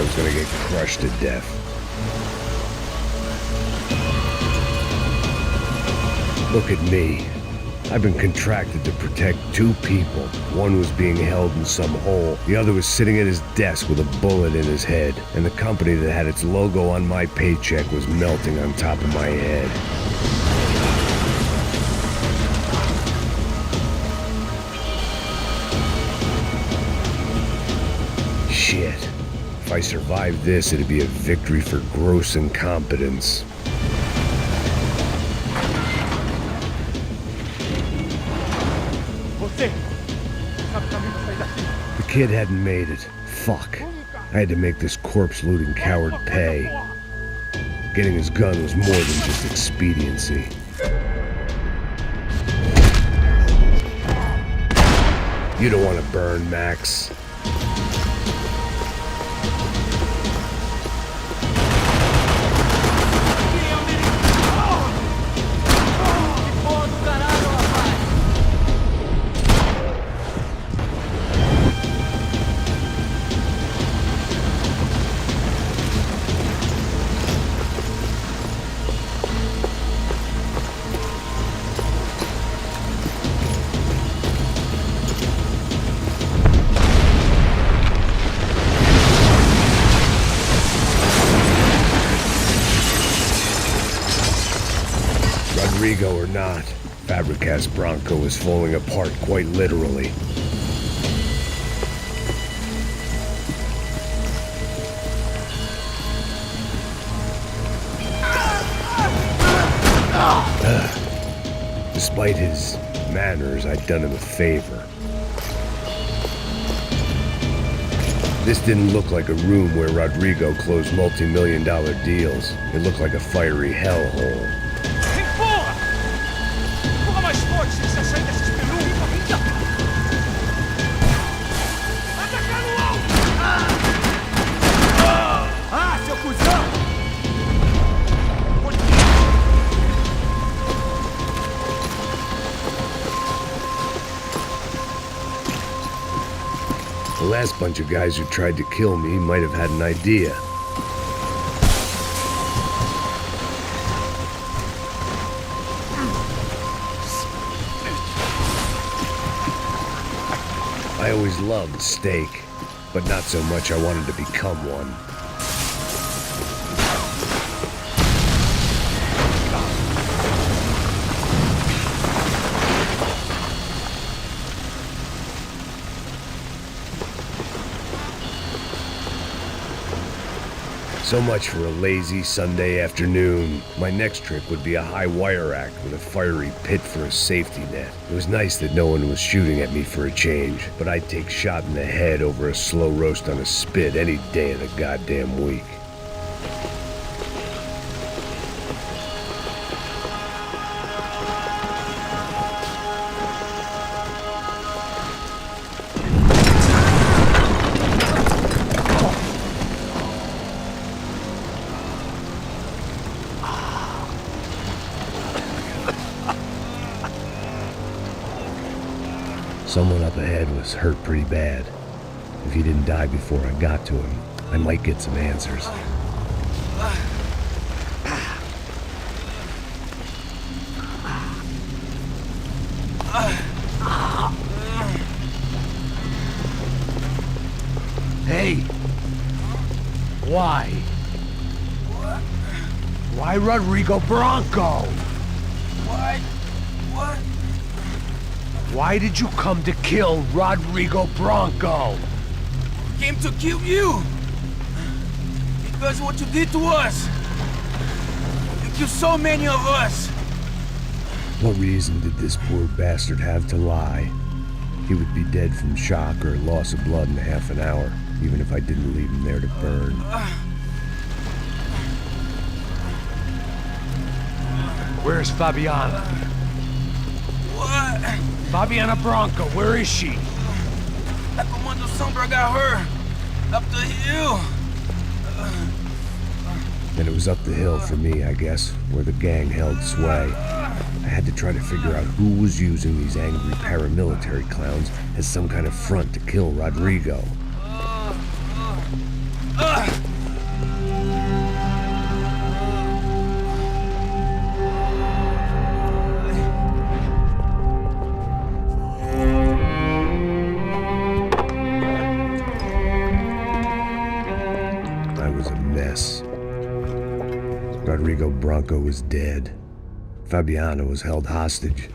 I was gonna get crushed to death. Look at me. I've been contracted to protect two people. One was being held in some hole. The other was sitting at his desk with a bullet in his head. And the company that had its logo on my paycheck was melting on top of my head. Shit. If I survived this, it'd be a victory for gross incompetence. The kid hadn't made it. Fuck. I had to make this corpse-looting coward pay. Getting his gun was more than just expediency. You don't want to burn, Max. Rodrigo or not, Fabricas Bronco is falling apart quite literally. Despite his manners, I'd done him a favor. This didn't look like a room where Rodrigo closed multi-million-dollar deals. It looked like a fiery hellhole. The last bunch of guys who tried to kill me might have had an idea. I always loved steak, but not so much I wanted to become one. So much for a lazy Sunday afternoon. My next trick would be a high wire act with a fiery pit for a safety net. It was nice that no one was shooting at me for a change, but I'd take shot in the head over a slow roast on a spit any day of the goddamn week. Someone up ahead was hurt pretty bad. If he didn't die before I got to him, I might get some answers. Hey! Why? Why Rodrigo Bronco? What? Why did you come to kill Rodrigo Bronco? Came to kill you! Because of what you did to us! You killed so many of us! What reason did this poor bastard have to lie? He would be dead from shock or loss of blood in half an hour, even if I didn't leave him there to burn. Where's Fabiana? What? Fabiana Bronco, where is she? That Comando Sombra got her. Up the hill. Then it was up the hill for me, I guess, where the gang held sway. I had to try to figure out who was using these angry paramilitary clowns as some kind of front to kill Rodrigo. Rodrigo Branco was dead. Fabiana was held hostage.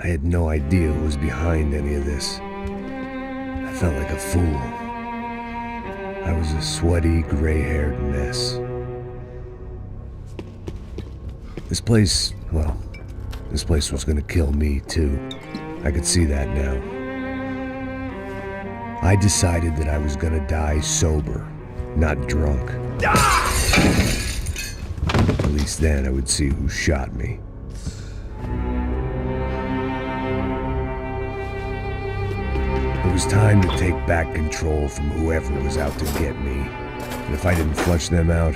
I had no idea who was behind any of this. I felt like a fool. I was a sweaty, gray-haired mess. This place was gonna kill me too. I could see that now. I decided that I was gonna die sober, not drunk. At least then I would see who shot me. It was time to take back control from whoever was out to get me. And if I didn't flush them out,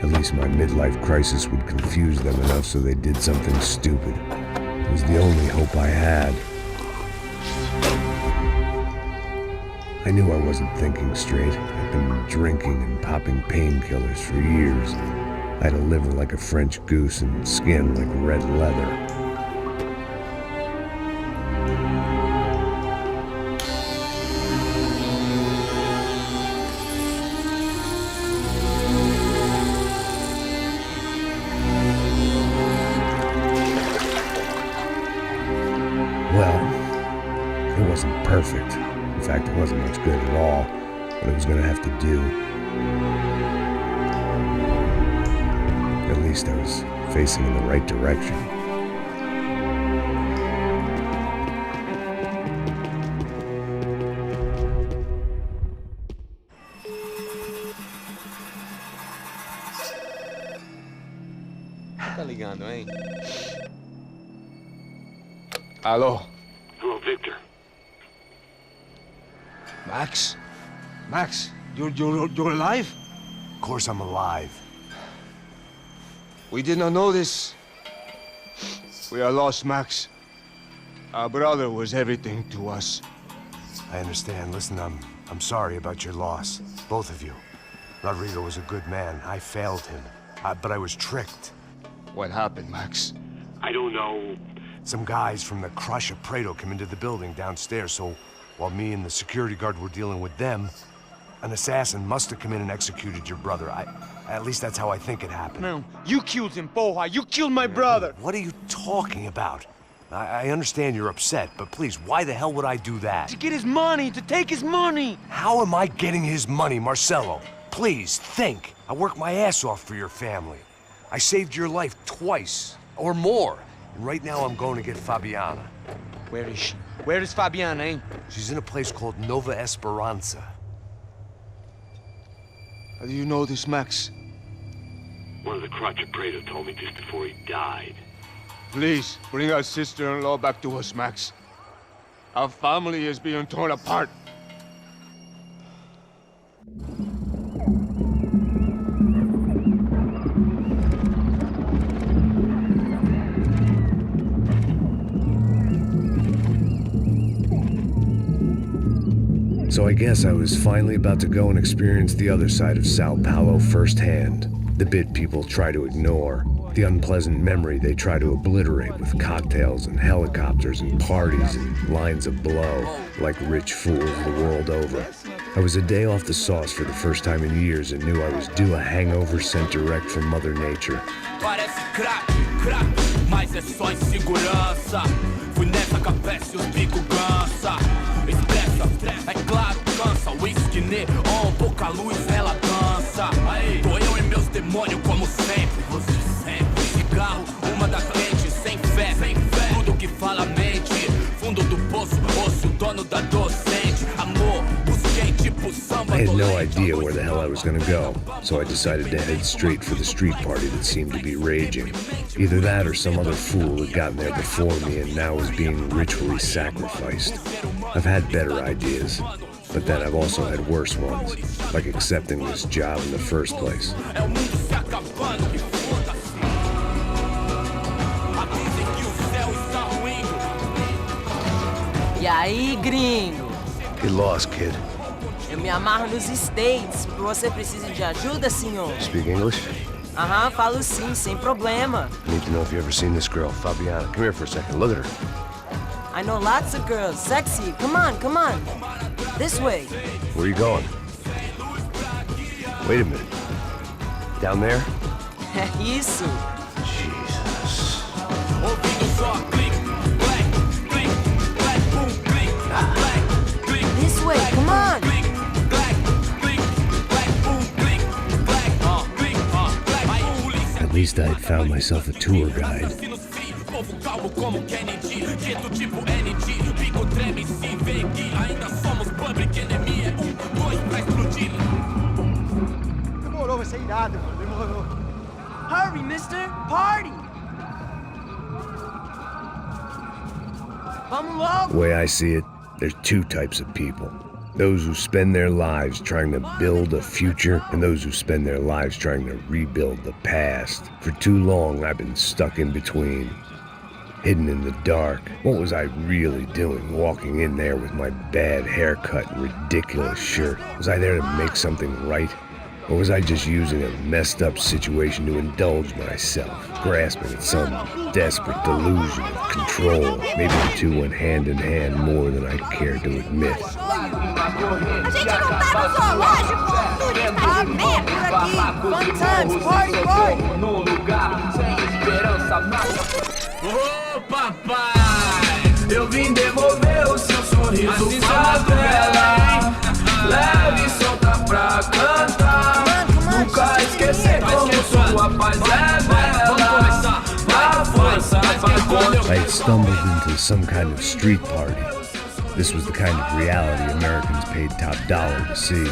at least my midlife crisis would confuse them enough so they did something stupid. It was the only hope I had. I knew I wasn't thinking straight. I'd been drinking and popping painkillers for years. I had a liver like a French goose and skin like red leather. Well, it wasn't perfect. In fact, it wasn't much good at all, but it was gonna have to do. At least I was facing in the right direction. Tá ligando, hein? Alô? Hello, Victor. Max? Max, you're alive? Of course I'm alive. We did not know this. We are lost, Max. Our brother was everything to us. I understand. Listen, I'm sorry about your loss. Both of you. Rodrigo was a good man. I failed him. But I was tricked. What happened, Max? I don't know. Some guys from the Crush of Prado came into the building downstairs, so while me and the security guard were dealing with them, an assassin must have come in and executed your brother. At least that's how I think it happened. No, you killed him, Poha. You killed my brother. What are you talking about? I understand you're upset, but please, why the hell would I do that? To get his money, to take his money. How am I getting his money, Marcelo? Please, think. I worked my ass off for your family. I saved your life twice, or more. And right now I'm going to get Fabiana. Where is she? Where is Fabiana, eh? She's in a place called Nova Esperanza. How do you know this, Max? One of the Crotch of Prado told me just before he died. Please, bring our sister-in-law back to us, Max. Our family is being torn apart. So I guess I was finally about to go and experience the other side of Sao Paulo firsthand. The bit people try to ignore. The unpleasant memory they try to obliterate with cocktails and helicopters and parties and lines of blow, like rich fools the world over. I was a day off the sauce for the first time in years and knew I was due a hangover sent direct from Mother Nature. Parece crack, mas é só insegurança. Fui nessa capeste os bico gansa. Estressa, é claro, cansa. Whisky neon, pouca luz, ela dança. Tô eu e meus demônios como sempre. Você sempre. Cigarro, uma das lentes, sem fé. Tudo que fala mente. Fundo do poço, osso, dono da docente. Amor, busquei tipo samba. I had no idea where the hell I was gonna go, so I decided to head straight for the street party that seemed to be raging. Either that or some other fool had gotten there before me and now was being ritually sacrificed. I've had better ideas, but then I've also had worse ones, like accepting this job in the first place. E aí, gringo? Get lost, kid. Eu me amarro nos States. Você precisa de ajuda, senhor? Speak English? Aham, falo sim, sem problema. Need to know if you've ever seen this girl, Fabiana. Come here for a second. Look at her. I know lots of girls. Sexy. Come on, come on. This way. Where are you going? Wait a minute. Down there? É isso. Jesus. Ouvindo só clique, black, clique, black, boom, clique, black, clique. This way, come on. Clique, black, clique, black, boom, clique, black, clique, black. Aí polícia. At least I'd found myself a tour guide. Povo calmo como Kennedy, dito tipo ND, pico treme se vê que ainda somos public enemy. É 1, 2 pra explodir. Demorou, vai ser irado, mano. Demorou. Hurry, mister. Party. Vamos logo. The way I see it, there's two types of people. Those who spend their lives trying to build a future, and those who spend their lives trying to rebuild the past. For too long, I've been stuck in between. Hidden in the dark. What was I really doing walking in there with my bad haircut and ridiculous shirt? Was I there to make something right? Or was I just using a messed up situation to indulge myself, grasping at some desperate delusion of control? Maybe the two went hand in hand more than I care to admit. A gente não tá no zoológico! Turista de merda! Aqui, fun times, party, party. Num lugar sem esperança mais. Ô papai, eu vim devolver o seu sorriso pra vela. Leve e solta pra cantar. Nunca esquecer como sua paz é bela. A força vai I had stumbled into some kind of street party. This was the kind of reality Americans paid top dollar to see.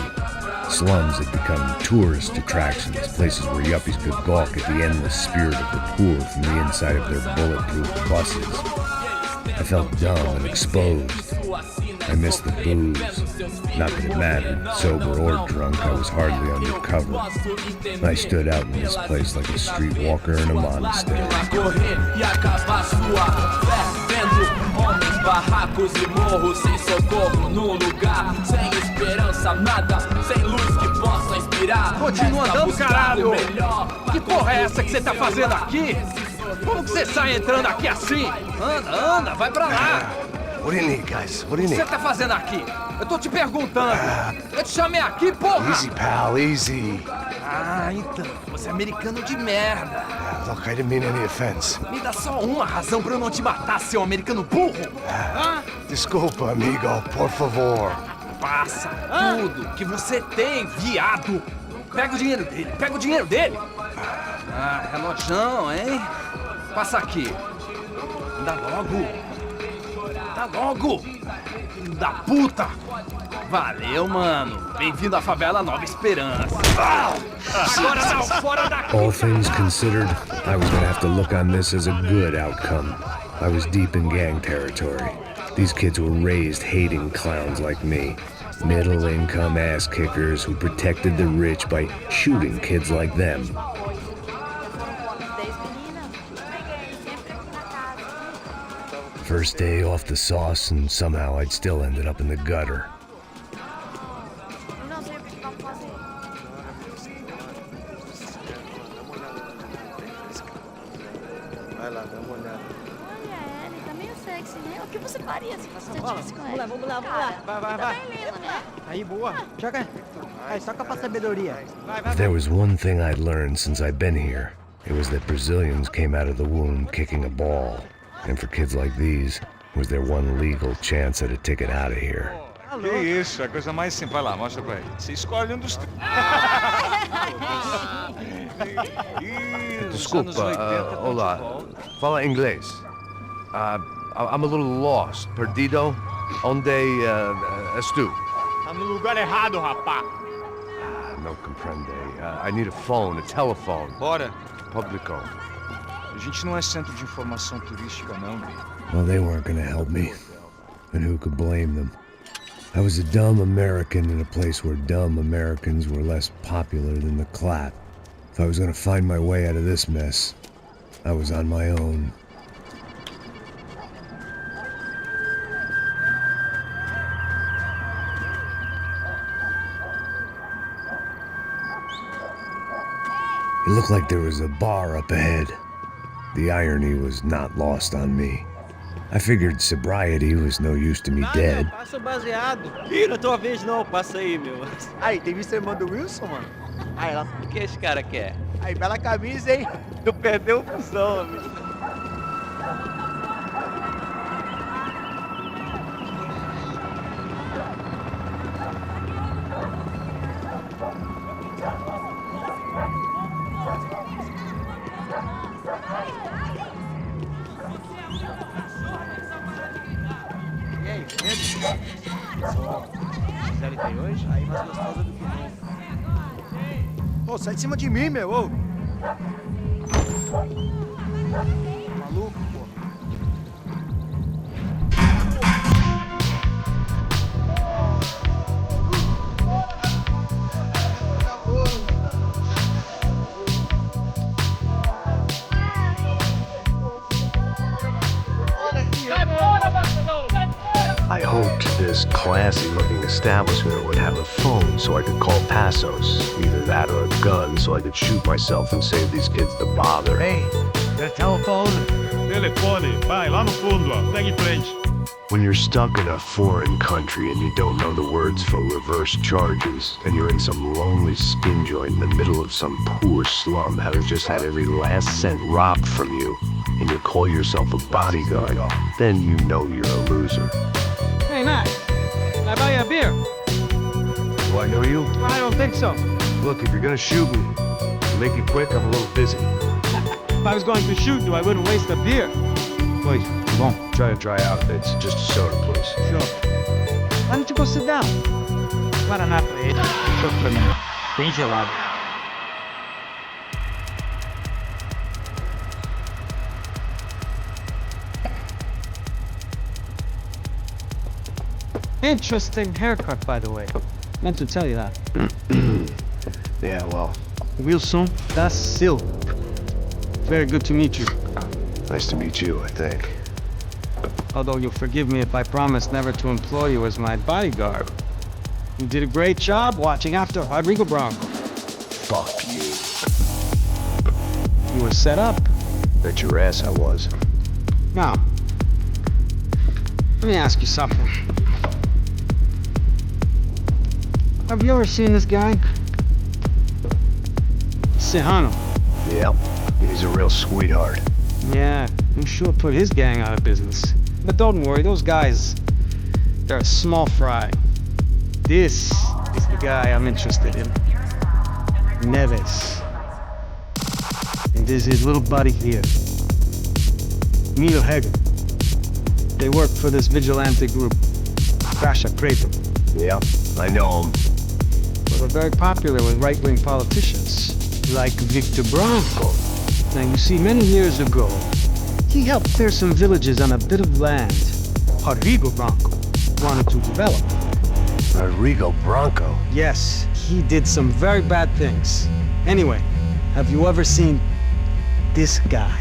Slums had become tourist attractions, places where yuppies could gawk at the endless spirit of the poor from the inside of their bulletproof buses. I felt dumb and exposed. I missed the booze. Not that it mattered, sober or drunk, I was hardly undercover. I stood out in this place like a streetwalker in a monastery. Barracos e morros sem socorro num lugar sem esperança, nada, sem luz que possa inspirar. Continua andando, caralho! Melhor. Que porra é essa que você tá fazendo aqui? Como que você sai entrando aqui assim? Anda, vai pra lá! What do you need, guys? What do you O que need? você tá fazendo aqui? Eu tô te perguntando. Eu te chamei aqui, porra! Easy, pal, easy. Ah, então, você é americano de merda. Look, I didn't mean any offense. Me dá só uma razão pra eu não te matar, seu americano burro. Desculpa, amigo, por favor. Passa tudo que você tem, viado. Pega o dinheiro dele, Ah, relojão, hein? Passa aqui. Dá logo. Filho da puta. Valeu, mano. Bem-vindo à favela Nova Esperança. Agora não, fora daqui. All things considered, I was gonna have to look on this as a good outcome. I was deep in gang territory. These kids were raised hating clowns like me. Middle-income ass-kickers who protected the rich by shooting kids like them. First day off the sauce, and somehow I'd still ended up in the gutter. Não sei o que vamos fazer. Vai lá, dá uma olhada. Olha, ele tá meio sexy, né? O que você faria se você estivesse com ele? Vamos lá. Cara, Vai. tá bem lindo, né? Aí, boa. Joga. Aí, toca pra sabedoria. If there was one thing I'd learned since I'd been here, it was that Brazilians came out of the womb kicking a ball. And for kids like these, was their one legal chance at a ticket out of here. Que isso, é a coisa mais simples. Vai lá, mostra pra ele. Você escolhe um dos três. Desculpa, olá. Fala inglês. I'm a little lost. Perdido? Onde estou? Tá no lugar errado, rapá. Não compreende. I need a phone, a telephone. Bora. Publico. A gente não é centro de informação turística, não. Well, they weren't gonna help me. And who could blame them? I was a dumb American in a place where dumb Americans were less popular than the clap. If I was gonna find my way out of this mess, I was on my own. It looked like there was a bar up ahead. The irony was not lost on me. I figured sobriety was no use to me dead. Passa o baseado. Ih, não é tua vez não, passa aí, meu. Aí, tem visto a irmã do Wilson, mano? Aí, ela... O que esse cara quer? Aí, bela camisa, hein? Tu perdeu o fusão, amigo. E aí, Pedro? Gisele tem hoje? Aí, mais gostosa do que nunca. Ô, sai de cima de mim, meu, ô! Maluco, pô. I hoped this classy-looking establishment would have a phone so I could call Passos. Either that or a gun so I could shoot myself and save these kids the bother. Hey, got a telephone? Telefone, vai lá no fundo, ó. Segue em frente. When you're stuck in a foreign country and you don't know the words for reverse charges, and you're in some lonely skin joint in the middle of some poor slum having just had every last cent robbed from you, and you call yourself a bodyguard, then you know you're a loser. Hey, Max. Can I buy you a beer? Do I know you? I don't think so. Look, if you're gonna shoot me, make it quick, I'm a little busy. If I was going to shoot you, I wouldn't waste a beer. Please, come on. Try to dry out, it's just a soda, please. Sure. Why don't you go sit down? Guaraná pra ele. Show pra mim. Bem gelado. Interesting haircut, by the way. Meant to tell you that. Yeah, well, Wilson da Silva. Very good to meet you. nice to meet you, I think. Although you'll forgive me if I promise never to employ you as my bodyguard. You did a great job watching after Rodrigo Bronco. Fuck you. You were set up. Bet your ass I was. Now, let me ask you something. Have you ever seen this guy? Sejano. Yep, he's a real sweetheart. Yeah, I'm sure put his gang out of business. But don't worry, those guys, they're a small fry. This is the guy I'm interested in. Neves. And there's his little buddy here. Milo Hager. They work for this vigilante group, Crasha Preto. Yeah, I know him. But are very popular with right-wing politicians, like Victor Bronco. Now, you see, many years ago, he helped clear some villages on a bit of land Rodrigo Bronco wanted to develop. Rodrigo Bronco? Yes, he did some very bad things. Anyway, have you ever seen this guy?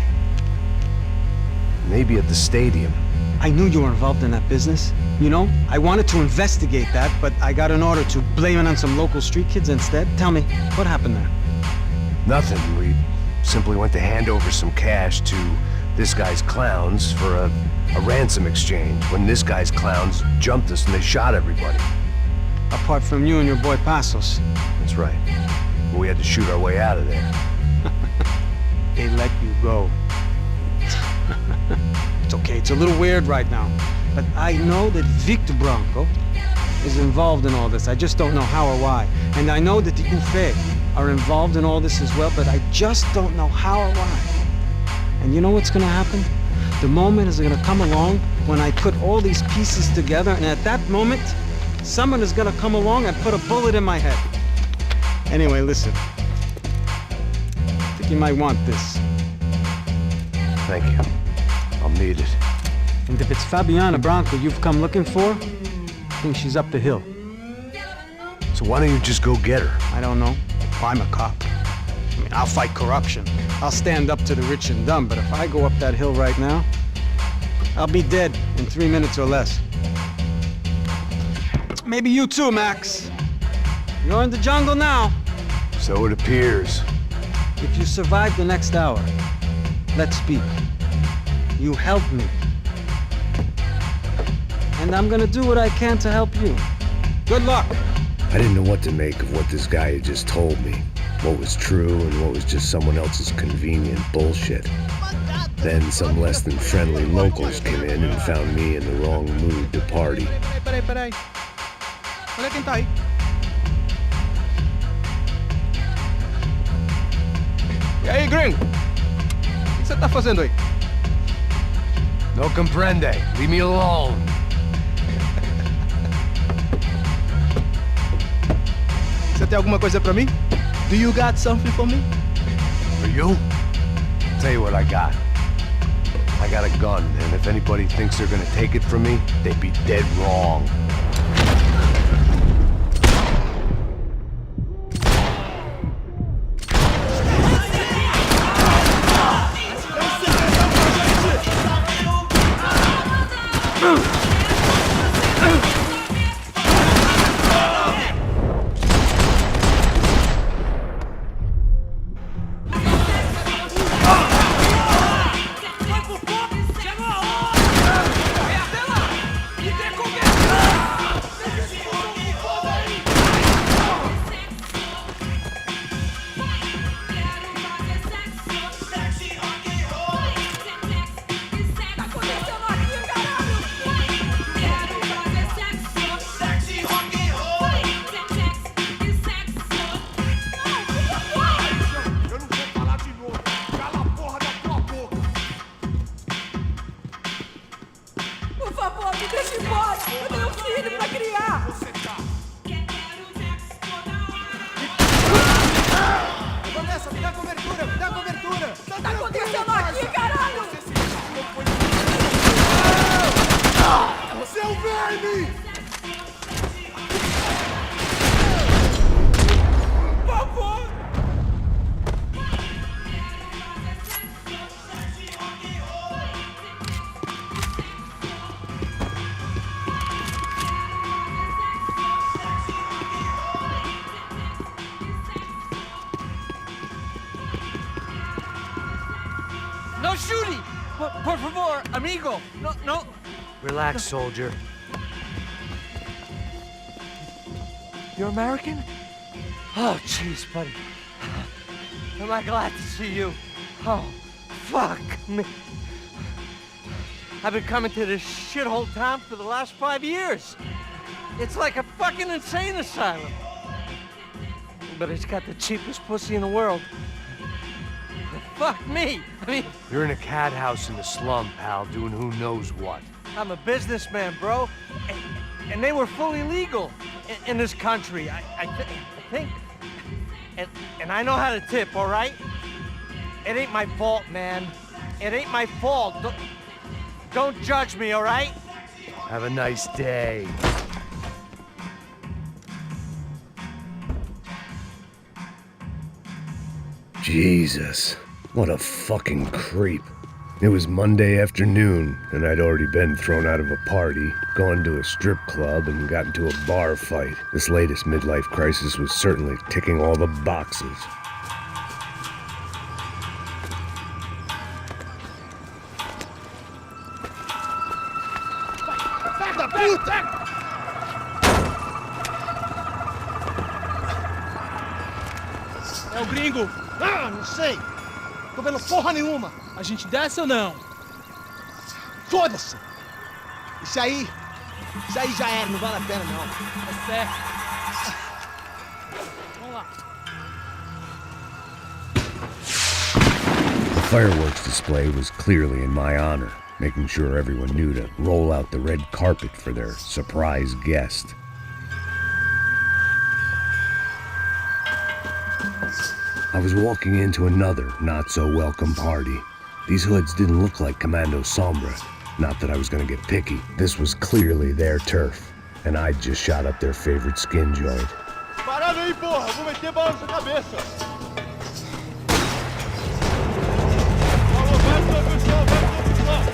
Maybe at the stadium. I knew you were involved in that business. You know, I wanted to investigate that, but I got an order to blame it on some local street kids instead. Tell me, what happened there? Nothing. We simply went to hand over some cash to this guy's clowns for a ransom exchange when this guy's clowns jumped us and they shot everybody. Apart from you and your boy Passos. That's right. We had to shoot our way out of there. They let you go. It's okay, it's a little weird right now. But I know that Victor Bronco is involved in all this. I just don't know how or why. And I know that the UFE are involved in all this as well, but I just don't know how or why. And you know what's gonna happen? The moment is gonna come along when I put all these pieces together, and at that moment, someone is gonna come along and put a bullet in my head. Anyway, listen. I think you might want this. Thank you. I'll need it. And if it's Fabiana Bronco you've come looking for, I think she's up the hill. So why don't you just go get her? I don't know. I'm a cop. I mean, I'll fight corruption. I'll stand up to the rich and dumb, but if I go up that hill right now, I'll be dead in 3 minutes or less. Maybe you too, Max. You're in the jungle now. So it appears. If you survive the next hour, let's speak. You help me. And I'm gonna do what I can to help you. Good luck. I didn't know what to make of what this guy had just told me. what was true and what was just someone else's convenient bullshit. Then some less than friendly locals came in and found me in the wrong mood to party. Peraí. Olha quem tá aí. E aí, gringo? O que você tá fazendo aí? No comprende. Leave me alone. Você tem alguma coisa pra mim? Do you got something for me? For you? Tell you what I got. I got a gun, and if anybody thinks they're gonna take it from me, they'd be dead wrong. No shooting! Por favor, amigo! No. Relax, soldier. You're American? Oh, jeez, buddy. Am I glad to see you? Oh, fuck me. I've been coming to this shithole town for the last 5 years. It's like a fucking insane asylum. But it's got the cheapest pussy in the world. Fuck me. I mean... You're in a cat house in the slum, pal, doing who knows what. I'm a businessman, bro. And they were fully legal in this country. I think... And I know how to tip, all right? It ain't my fault, man. It ain't my fault. Don't judge me, all right? Have a nice day. Jesus, what a fucking creep. It was Monday afternoon, and I'd already been thrown out of a party, gone to a strip club, and got into a bar fight. This latest midlife crisis was certainly ticking all the boxes. É o gringo! Ah, não sei! Tô vendo porra nenhuma! A gente desce ou não? Foda-se! Isso aí já era, não vale a pena não. É certo. Vamos lá. The fireworks display was clearly in my honor, making sure everyone knew to roll out the red carpet for their surprise guest. I was walking into another not-so-welcome party. These hoods didn't look like Commando Sombra. Not that I was gonna get picky. This was clearly their turf, and I'd just shot up their favorite skin joint. Parada aí, porra! Vou meter bala na sua cabeça! Falou, vai pro pessoal, vai pro pessoal!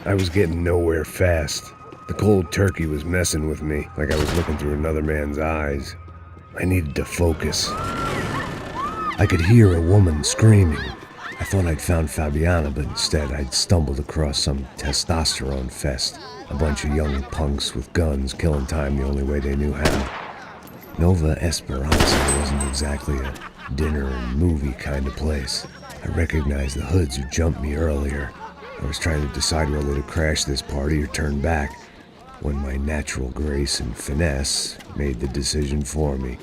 I was getting nowhere fast. The cold turkey was messing with me, like I was looking through another man's eyes. I needed to focus. I could hear a woman screaming. I thought I'd found Fabiana, but instead I'd stumbled across some testosterone fest. A bunch of young punks with guns killing time the only way they knew how. Nova Esperanza wasn't exactly a dinner and movie kind of place. I recognized the hoods who jumped me earlier. I was trying to decide whether to crash this party or turn back, when my natural grace and finesse made the decision for me.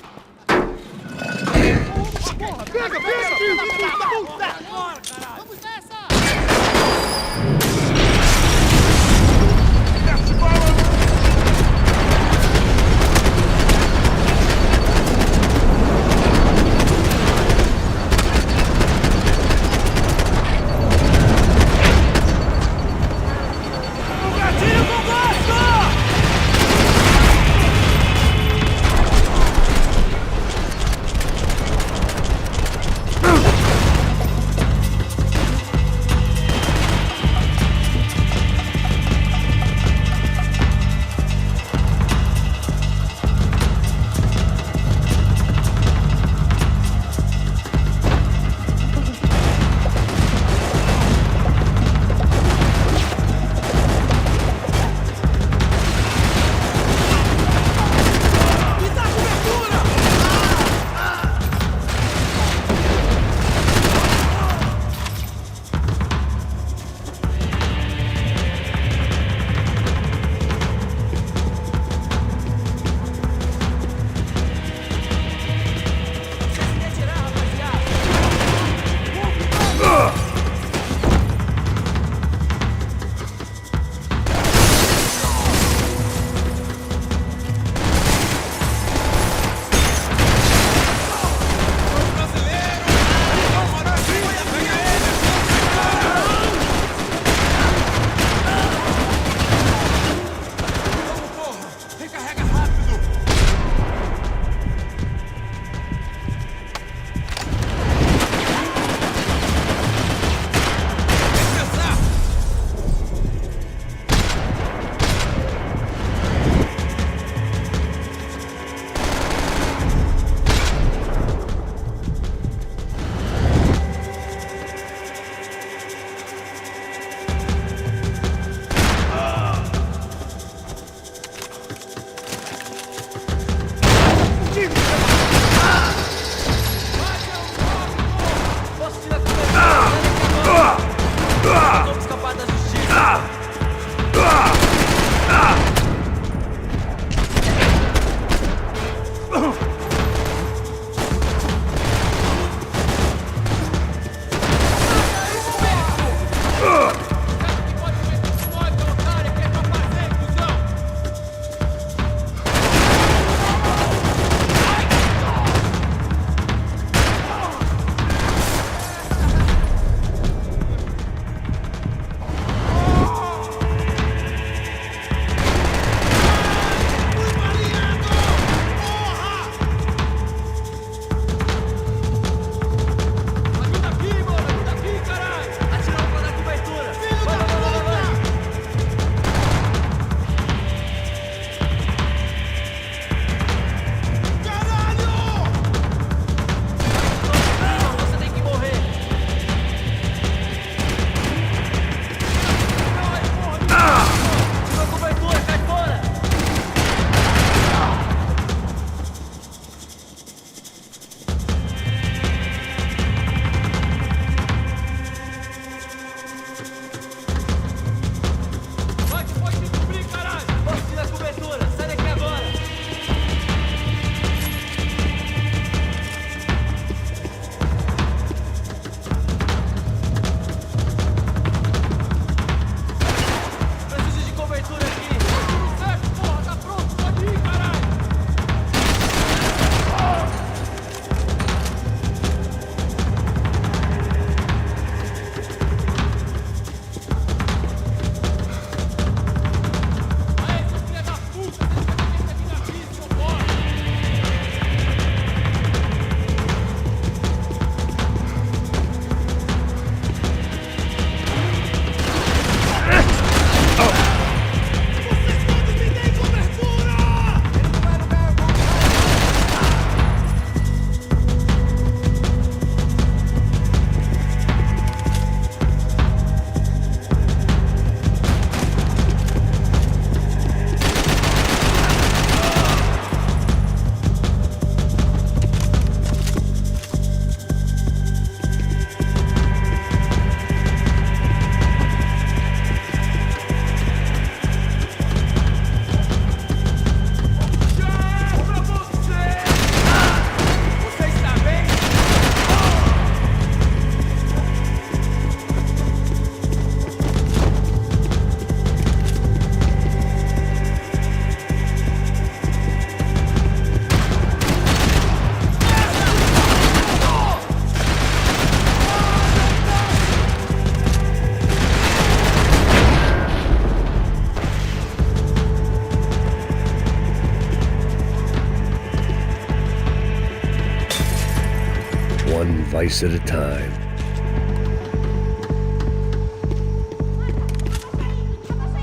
one vice at a time.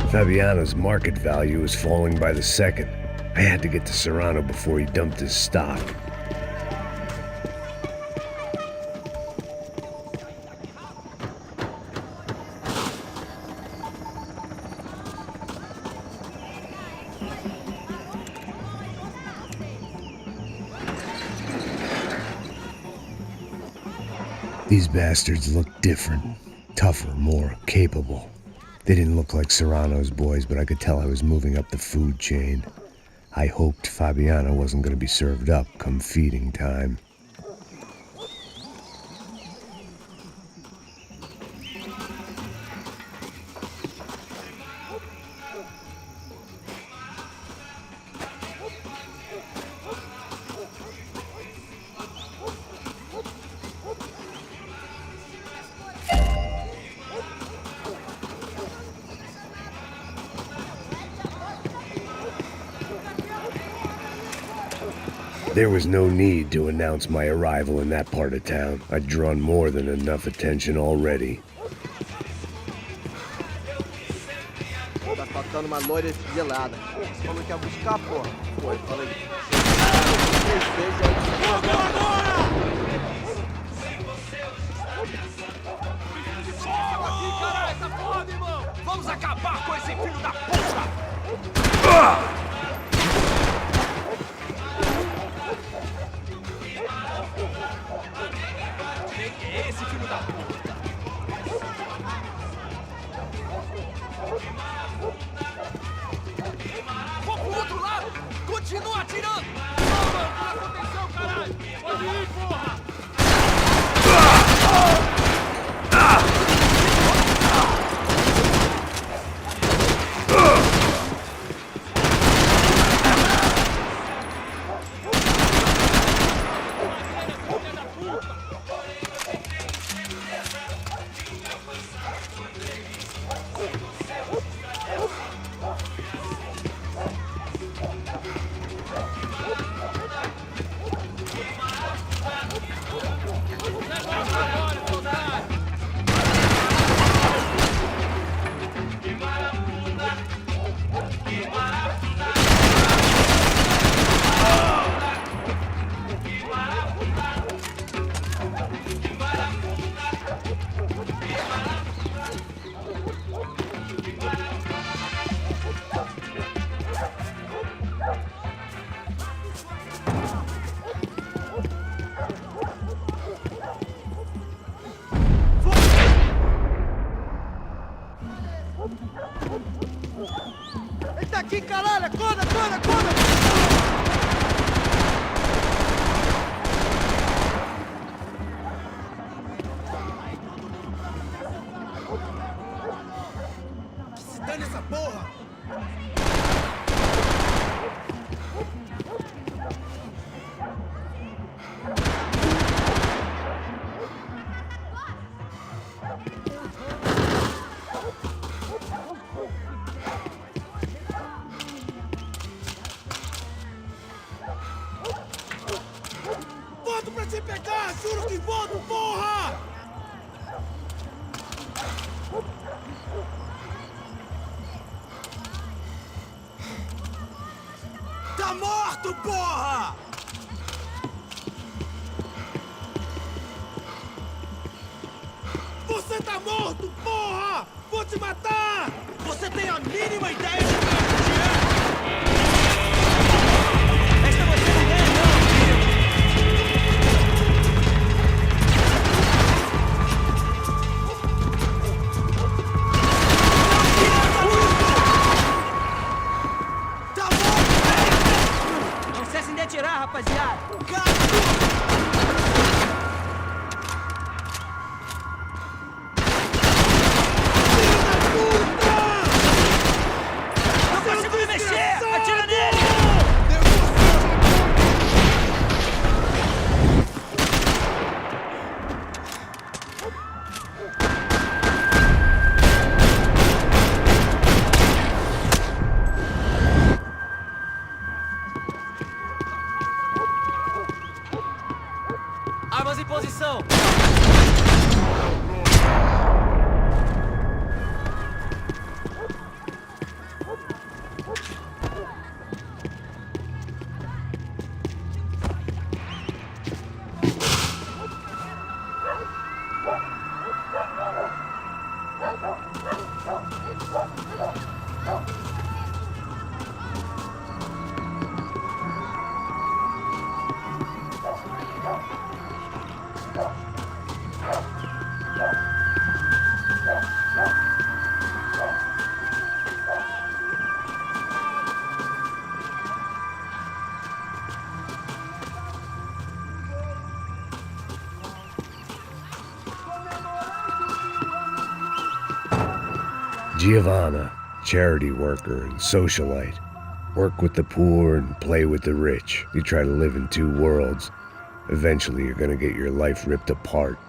Fabiano's market value was falling by the second. I had to get to Serrano before he dumped his stock. These bastards looked different, tougher, more capable. They didn't look like Serrano's boys, but I could tell I was moving up the food chain. I hoped Fabiano wasn't going to be served up come feeding time. There was no need to announce my arrival in that part of town. I'd drawn more than enough attention already. Tá faltando uma loira gelada. Você falou que ia buscar, porra. Foi, fala aí. Vamos acabar com esse filho da puta! Quem é esse filho da puta? Vou pro outro lado! Continua atirando! Não, mano, o que aconteceu, caralho? Pode ir, porra! Ele tá aqui, caralho! Acorda, acorda, acorda! Que se dane essa porra! Volto pra te pegar! Juro que volto, porra! Tá morto, porra! Você tá morto, porra! Vou te matar! Você tem a mínima ideia de quem a gente é? Esta você não é, não! Não cessem de atirar, rapaziada! Você Armas em posição. Giovanna, charity worker and socialite. Work with the poor and play with the rich. You try to live in two worlds. Eventually you're gonna get your life ripped apart.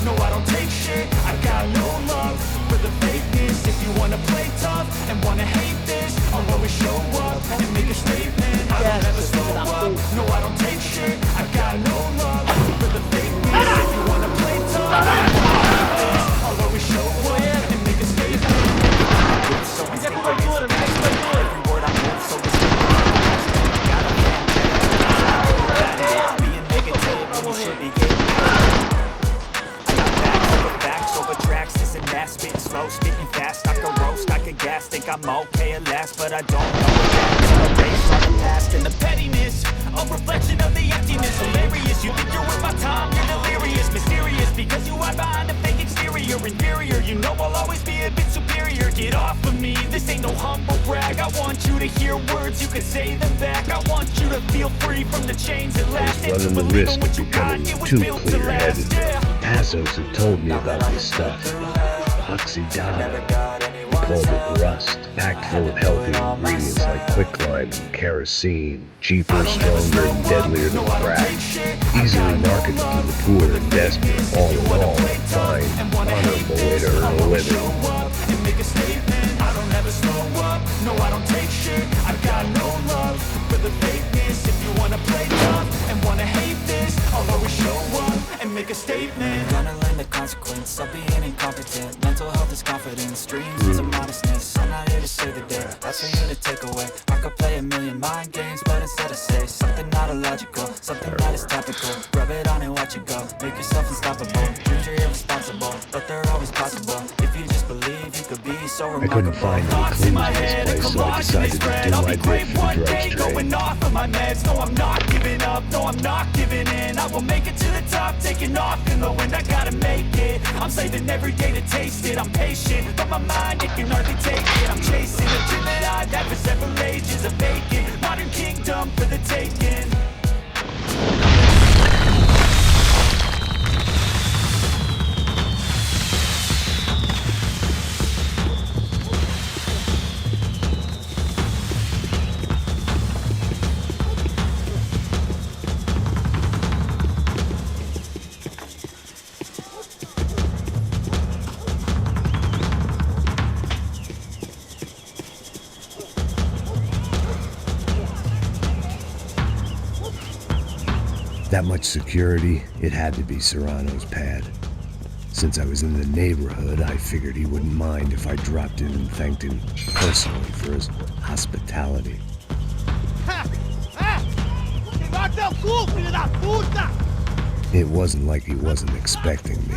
No, I don't take shit. I got no love for the fakeness. If you wanna play tough and wanna hate this, I'll always show up and make a statement. say them back. I want you to feel free from the chains that last. I was running the risk of becoming too clear-headed. Passos had told me about this stuff. Oxydana. He called it rust, packed full of healthy ingredients like quicklime and kerosene, cheaper, stronger, and deadlier than crack. Easily marketed to the poor and desperate, all in all, fine, honorable way to earn a living. And make a statement, I don't ever slow up. No, I don't take shit, I've got no love for the fakeness. If you wanna play tough and wanna hate this, I'll always show up and make a statement. I'm gonna learn the consequence of being incompetent. Mental health is confidence, dreams is a modestness. I'm not here to save the day, that's for you to take away. I could play a million mind games, but instead I say something not illogical, something that is topical. Rub it on and watch it go, make yourself unstoppable. Dreams are irresponsible, but they're always possible. If you just believe, you could be so remarkable. I couldn't find any clues in this place, so I decided to do my bit for the drugs trade. Going off of my meds, no I'm not giving up, no I'm not giving in. I will make it to the top, taking off in the wind, I gotta make it. I'm saving every day to taste it, I'm patient, but my mind, it can hardly take it. I'm chasing a dream that I've had for several ages, a vacant modern kingdom for the taking. That much security, it had to be Serrano's pad. Since I was in the neighborhood, I figured he wouldn't mind if I dropped in and thanked him personally for his hospitality. It wasn't like he wasn't expecting me.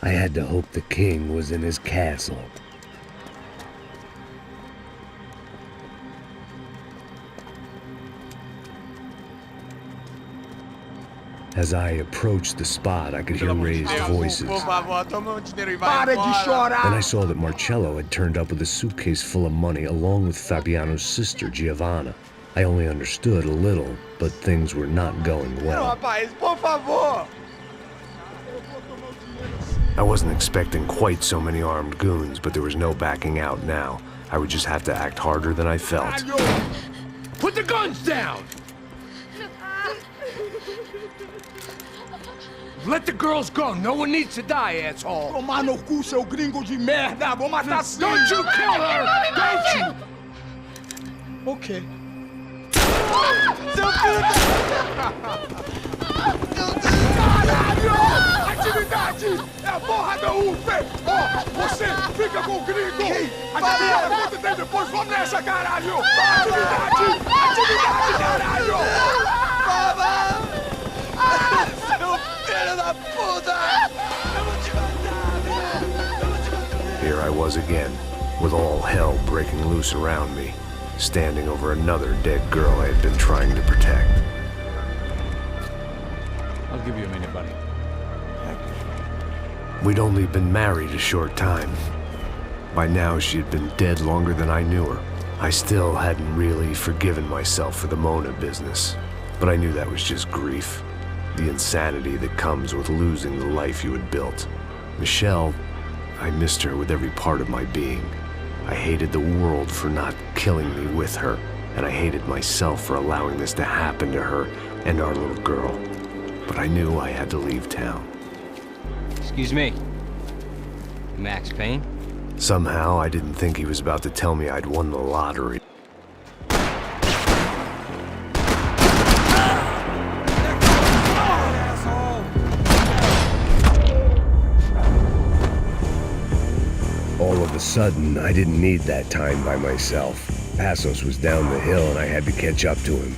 I had to hope the king was in his castle. As I approached the spot, I could hear raised voices. Then I saw that Marcello had turned up with a suitcase full of money along with Fabiano's sister, Giovanna. I only understood a little, but things were not going well. I wasn't expecting quite so many armed goons, but there was no backing out now. I would just have to act harder than I felt. Put the guns down! Let the girls go. No one needs to die, asshole. Tomar no cu, seu gringo de merda! Vou matar sim! Don't you kill her! Don't you! Ok. Seu filho Caralho! Atividade! É a porra da UF! Ó, você fica com o gringo! A galera conta tem depois, vamos nessa, caralho! Atividade! Atividade, caralho! Seu filho da puta! Eu vou te matar! Here I was again, with all hell breaking loose around me, standing over another dead girl I had been trying to protect. I'll give you a minute, buddy. We'd only been married a short time. By now, she had been dead longer than I knew her. I still hadn't really forgiven myself for the Mona business, but I knew that was just grief. The insanity that comes with losing the life you had built. Michelle, I missed her with every part of my being. I hated the world for not killing me with her, and I hated myself for allowing this to happen to her and our little girl. But I knew I had to leave town. Excuse me. Max Payne? Somehow, I didn't think he was about to tell me I'd won the lottery. All of a sudden, I didn't need that time by myself. Passos was down the hill and I had to catch up to him.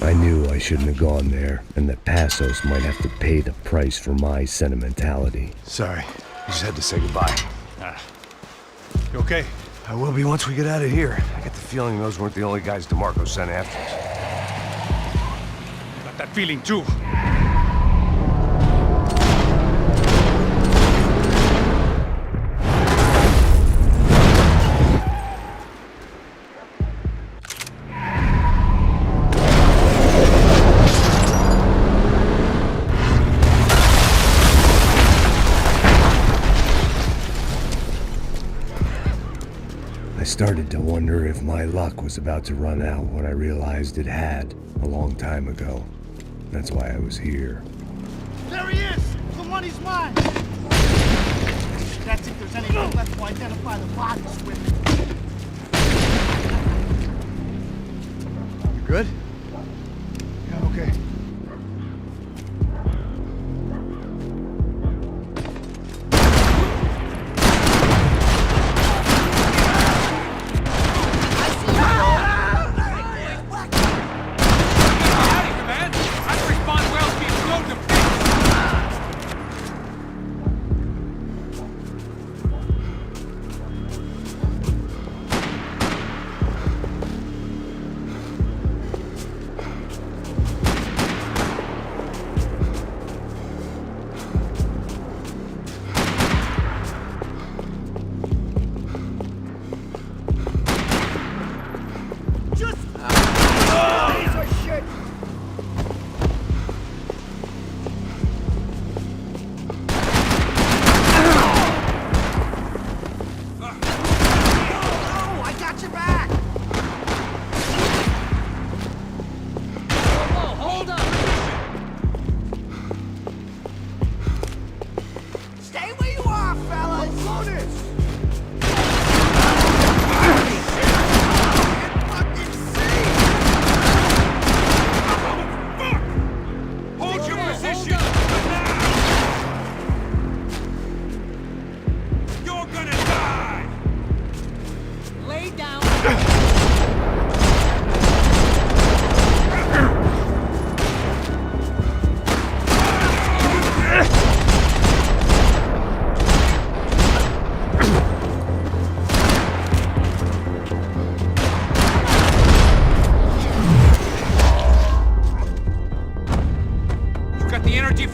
I knew I shouldn't have gone there, and that Passos might have to pay the price for my sentimentality. Sorry, I just had to say goodbye. You okay? I will be once we get out of here. I get the feeling those weren't the only guys DeMarco sent after us. Got that feeling too. I started to wonder if my luck was about to run out when I realized it had a long time ago. That's why I was here. There he is! The money's mine! That's if there's anything left to identify the bodies with. You good? Yeah, okay.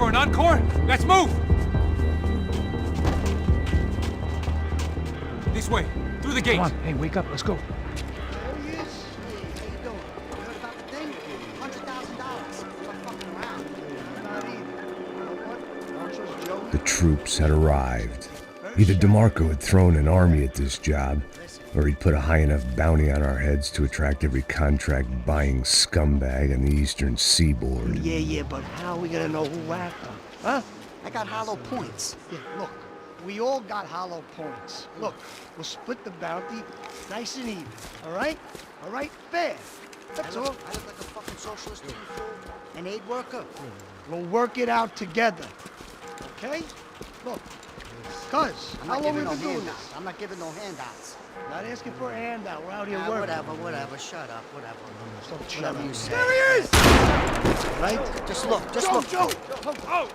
for an encore? Let's move! This way, through the gate. Come on, hey, wake up, let's go. There he is. Hey, how you doing? You heard about the thing? $100,000. I'm fucking around. Not either. You know what? Archer's joke. The troops had arrived. Either DeMarco had thrown an army at this job, or he'd put a high enough bounty on our heads to attract every contract-buying scumbag on the eastern seaboard. Yeah, but how are we gonna know who whacked him? Huh? I got hollow points. Yeah, look. We all got hollow points. Look, we'll split the bounty nice and even, all right? All right? Fair. That's all. I look like a fucking socialist to you, fool. An aid worker. We'll work it out together, okay? Look, cuz, how long have we been doing this? I'm not giving no handouts. Not asking for a handout. We're out here working. Whatever. Shut up, whatever. Whatever you say. There he is! Right? Just look, look. Joe! Oh!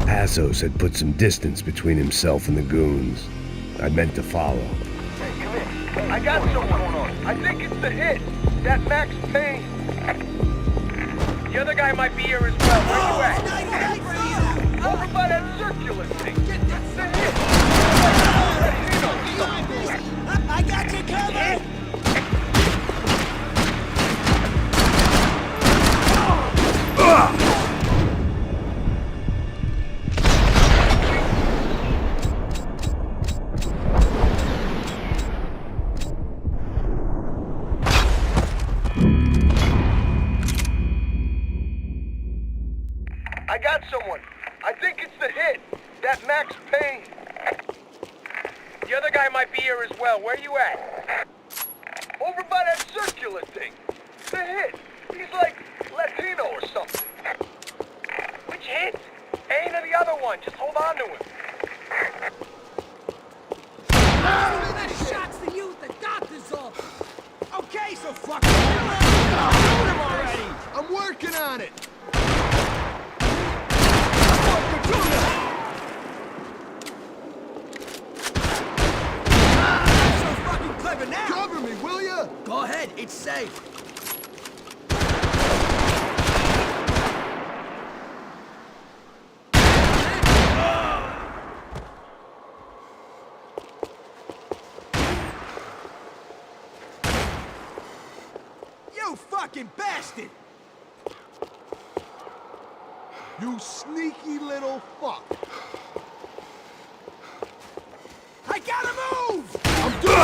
Passos had put some distance between himself and the goons. I meant to follow. Hey, come here. I got someone. I think it's the hit. That Max Payne. The other guy might be here as well. Where you at? Over by that circular thing. The hit. I got you covered! I got someone. I think it's the hit. That Max Payne. The other guy might be here as well. Where you at? Over by that circular thing. The hit. He's like Latino or something. Which hit? Payne or the other one? Just hold on to him. Shots to you at the doctor's office. Okay, so fuck it. Shoot him already. I'm working on it. Now. Cover me, will ya? Go ahead, it's safe. You fucking bastard! You sneaky little fuck. I gotta move! I'm doing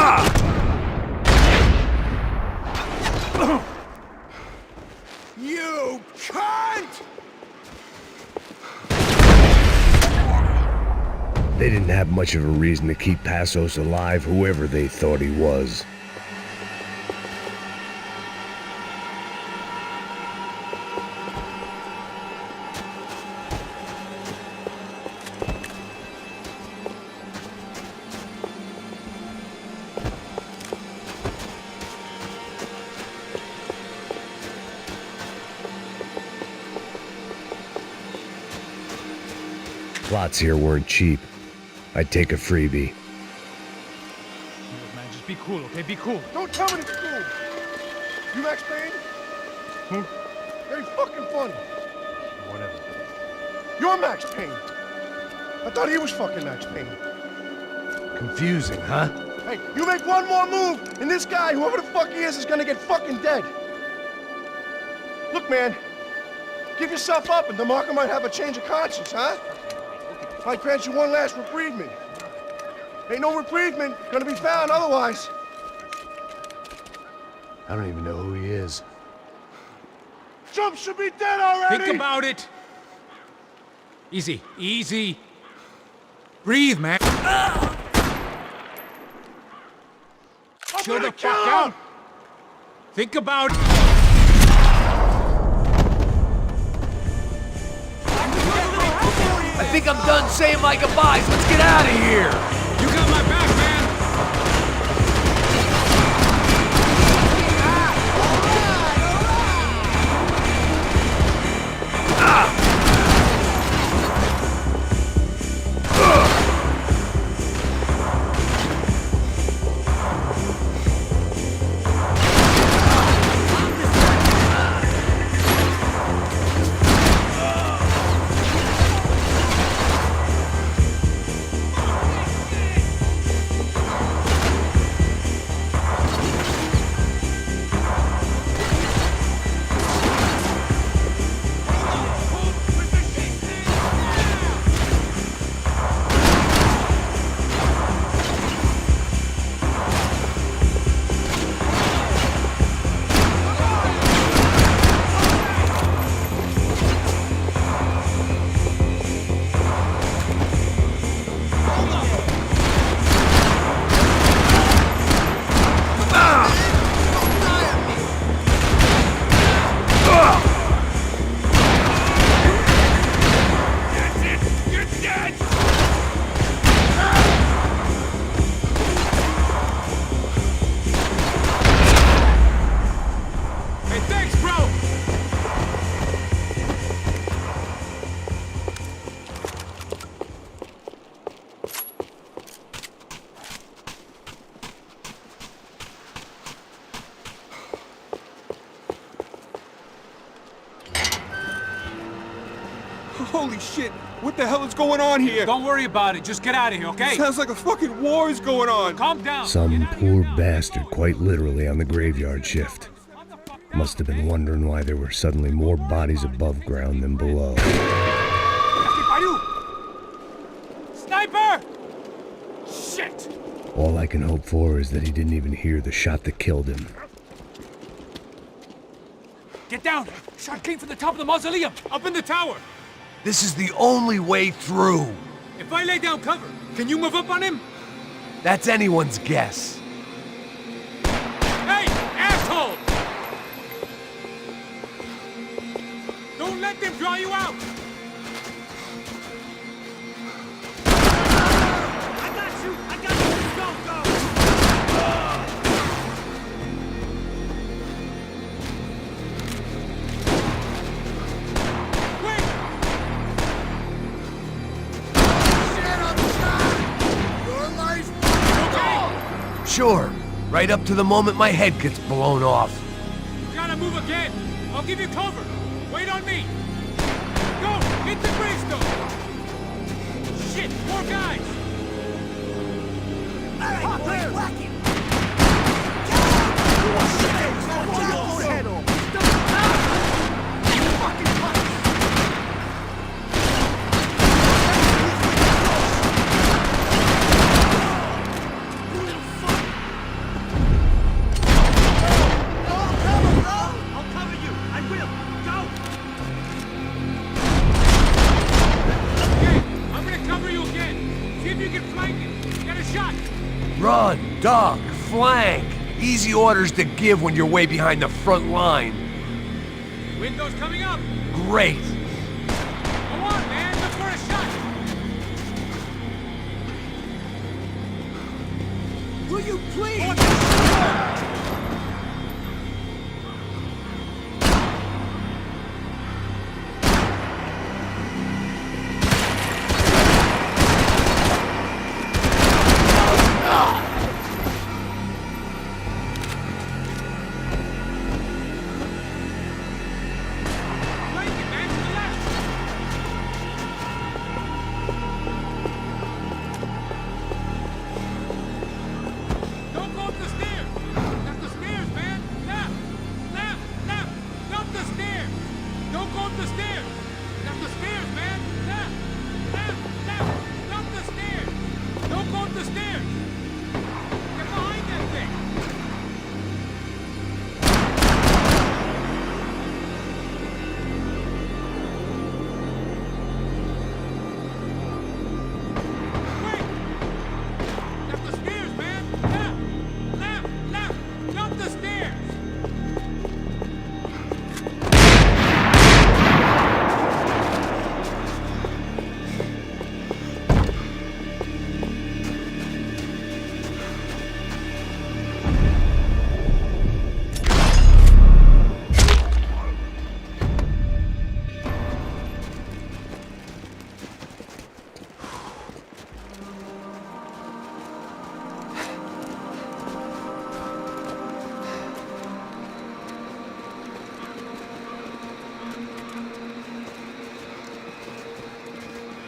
You cunt! They didn't have much of a reason to keep Passos alive, whoever they thought he was. Plots here weren't cheap. I'd take a freebie. Look, man, just be cool, okay? Be cool. Don't tell me to be cool. You Max Payne? Who? Very fucking funny. Whatever. You're Max Payne. I thought he was fucking Max Payne. Confusing, huh? Hey, you make one more move, and this guy, whoever the fuck he is gonna get fucking dead. Look, man, give yourself up, and DeMarco might have a change of conscience, huh? Might grant you one last reprievement. Ain't no reprievement gonna be found otherwise. I don't even know who he is. Trump should be dead already! Think about it! Easy, easy. Breathe, man. Chill the fuck out. Think about... I think I'm done saying my goodbyes. Let's get out of here. You got my back, man. Holy shit! What the hell is going on here? Don't worry about it. Just get out of here, okay? Sounds like a fucking war is going on. Calm down. Some poor bastard, quite literally, on the graveyard shift. Must have been wondering why there were suddenly more bodies above ground than below. Sniper! Shit! All I can hope for is that he didn't even hear the shot that killed him. Get down! Shot came from the top of the mausoleum, up in the tower. This is the only way through. If I lay down cover, can you move up on him? That's anyone's guess. Hey, asshole! Don't let them draw you out! I got you! I got you! Go, go! Sure, right up to the moment my head gets blown off. You gotta move again! I'll give you cover! Wait on me! Go! Hit the gravestone! Shit! More guys! Alright, boys, whack him! Head off! Run, duck, flank. Easy orders to give when you're way behind the front line. Windows coming up! Great. Go on, man! Look for a shot! Will you please?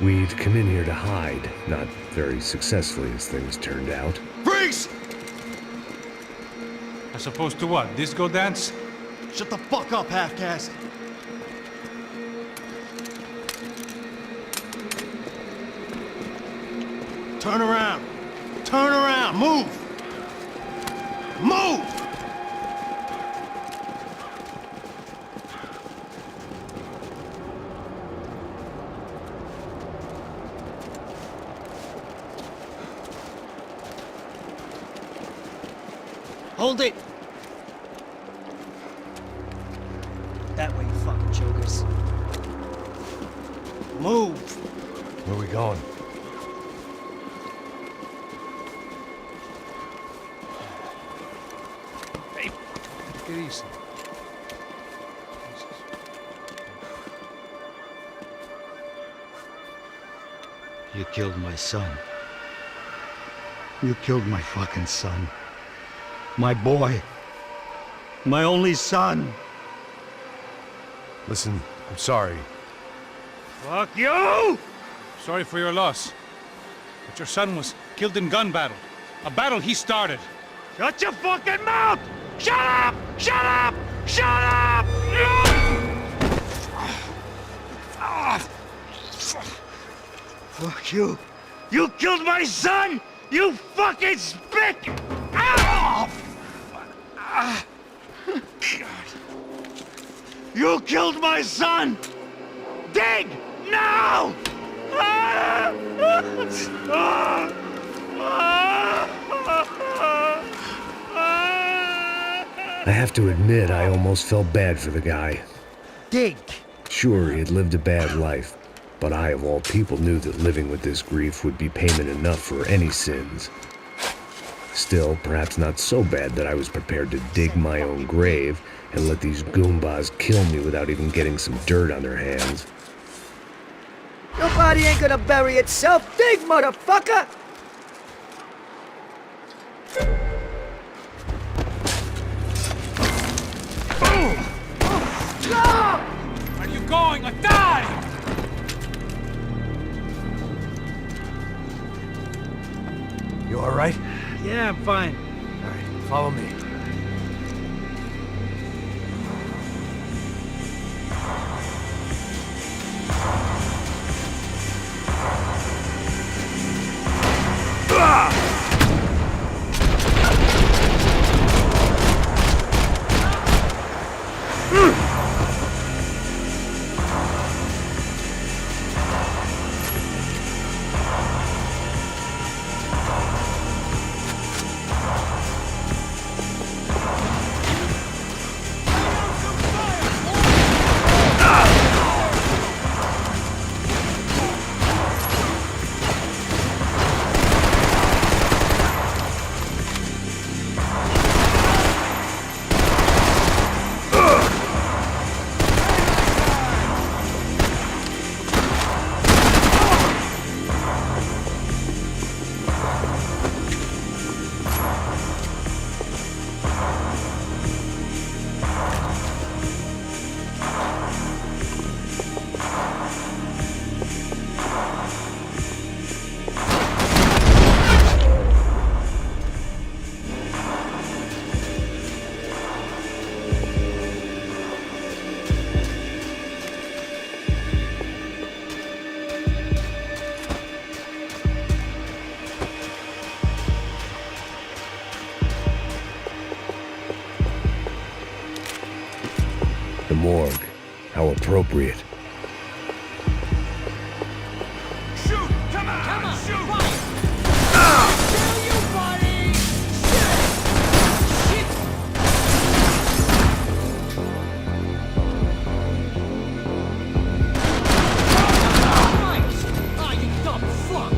We'd come in here to hide, not very successfully as things turned out. Freeze! As opposed to what? Disco dance? Shut the fuck up, half-caste. Turn around. Turn around. Move. Move! Hold it! That way, you fucking jokers. Move! Where we going? Hey, take it easy. You killed my son. You killed my fucking son. My boy. My only son. Listen, I'm sorry. Fuck you! Sorry for your loss. But your son was killed in gun battle. A battle he started. Shut your fucking mouth! Shut up! Shut up! Shut up! Fuck you! You killed my son! You fucking spick! Ow! You killed my son! Dig! Now! I have to admit, I almost felt bad for the guy. Dig! Sure, he had lived a bad life, but I, of all people, knew that living with this grief would be payment enough for any sins. Still, perhaps not so bad that I was prepared to dig my own grave and let these goombas kill me without even getting some dirt on their hands. Your body ain't gonna bury itself. Dig, motherfucker! Where are you going? I die! You all right? Yeah, I'm fine. All right, follow me. The morgue. How appropriate. Shoot! Come on! Come on! Shoot! Kill you, buddy! Shit! Christ! Oh, you dumb fuck!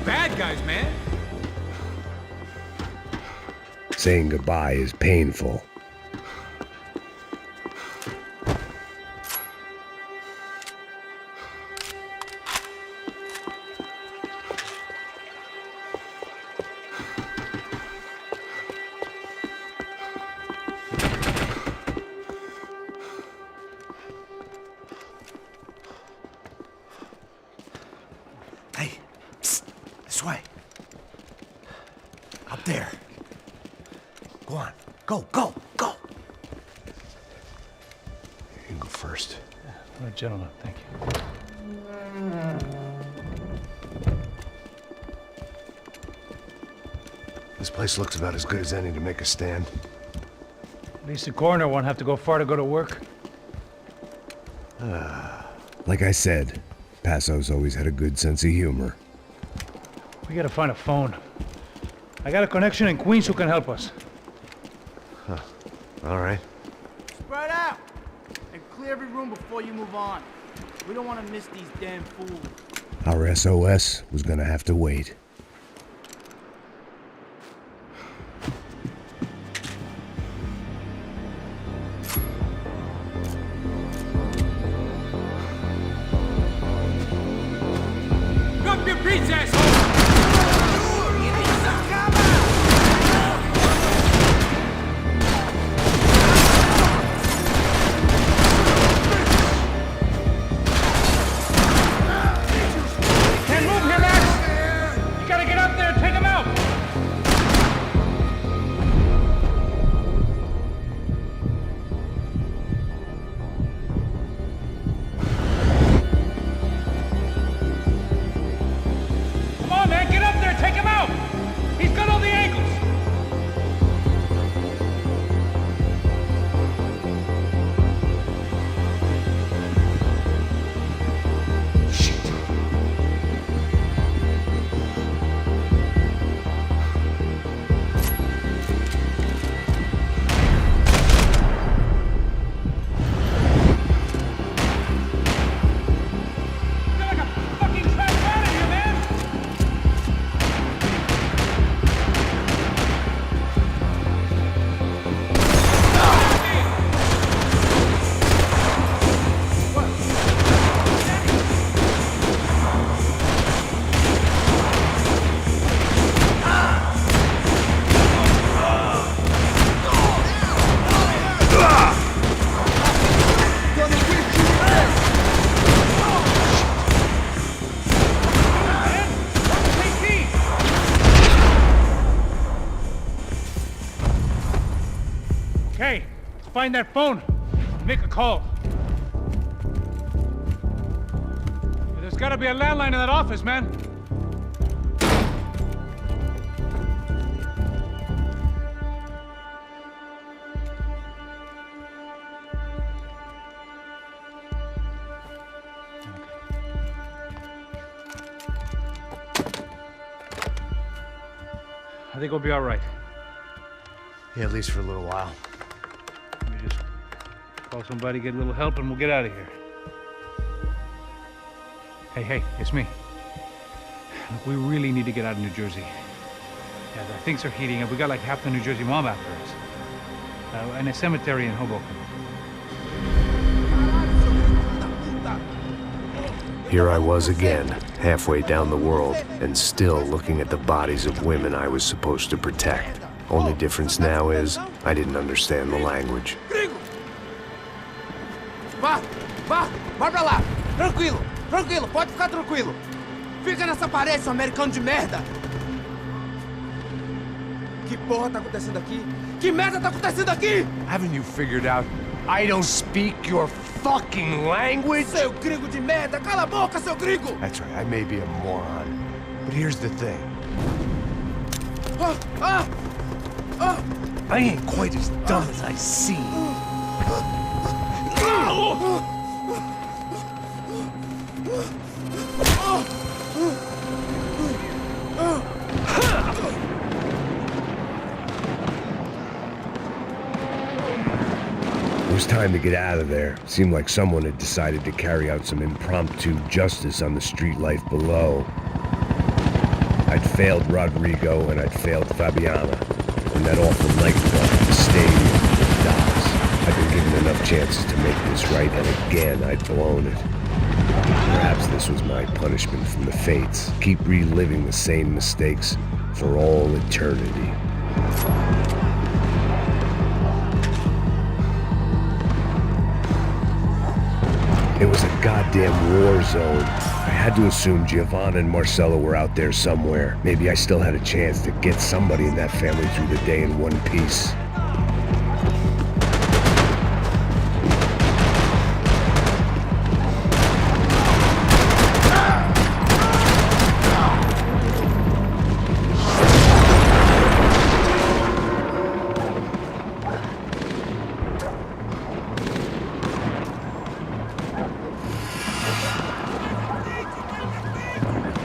bad guys, man. Saying goodbye is painful. Hey, psst, this way. Up there. Go on. Go, go, go. You can go first. All right, gentlemen, thank you. This place looks about as good as any to make a stand. At least the coroner won't have to go far to go to work. Like I said, Passo's always had a good sense of humor. We gotta find a phone. I got a connection in Queens who can help us. Huh. All right. Spread out and clear every room before you move on. We don't want to miss these damn fools. Our SOS was gonna have to wait. Drop your beats, asshole! Can't move here, Max! You gotta get up there and take him out! Come on, man, get up there, take him out! He's got all the angles! You're like a fucking trash out of here, man! Okay, find that phone. Make a call. There's gotta be a landline in that office, man. I think we'll be all right. Yeah, at least for a little while. Let me just call somebody, get a little help, and we'll get out of here. Hey, it's me. Look, we really need to get out of New Jersey. Yeah, things are heating up. We got like half the New Jersey mob after us. And a cemetery in Hoboken. Here I was again, halfway down the world, and still looking at the bodies of women I was supposed to protect. Only difference now is, I didn't understand the language. Vai pra lá. Tranquilo, pode ficar tranquilo. Fica nessa parede, seu americano de merda. Que porra tá acontecendo aqui? Que merda tá acontecendo aqui? Haven't you figured out I don't speak your fucking language? Seu gringo de merda, cala a boca, seu gringo! That's right, I may be a moron, but here's the thing. I ain't quite as dumb as I seem. It was time to get out of there. Seemed like someone had decided to carry out some impromptu justice on the street life below. failed Rodrigo and I'd failed Fabiana. And that awful nightclub at the stadium with the docks. I'd been given enough chances to make this right, and again I'd blown it. Perhaps this was my punishment from the fates. Keep reliving the same mistakes for all eternity. It was a goddamn war zone. I had to assume Giovanna and Marcelo were out there somewhere. Maybe I still had a chance to get somebody in that family through the day in one piece.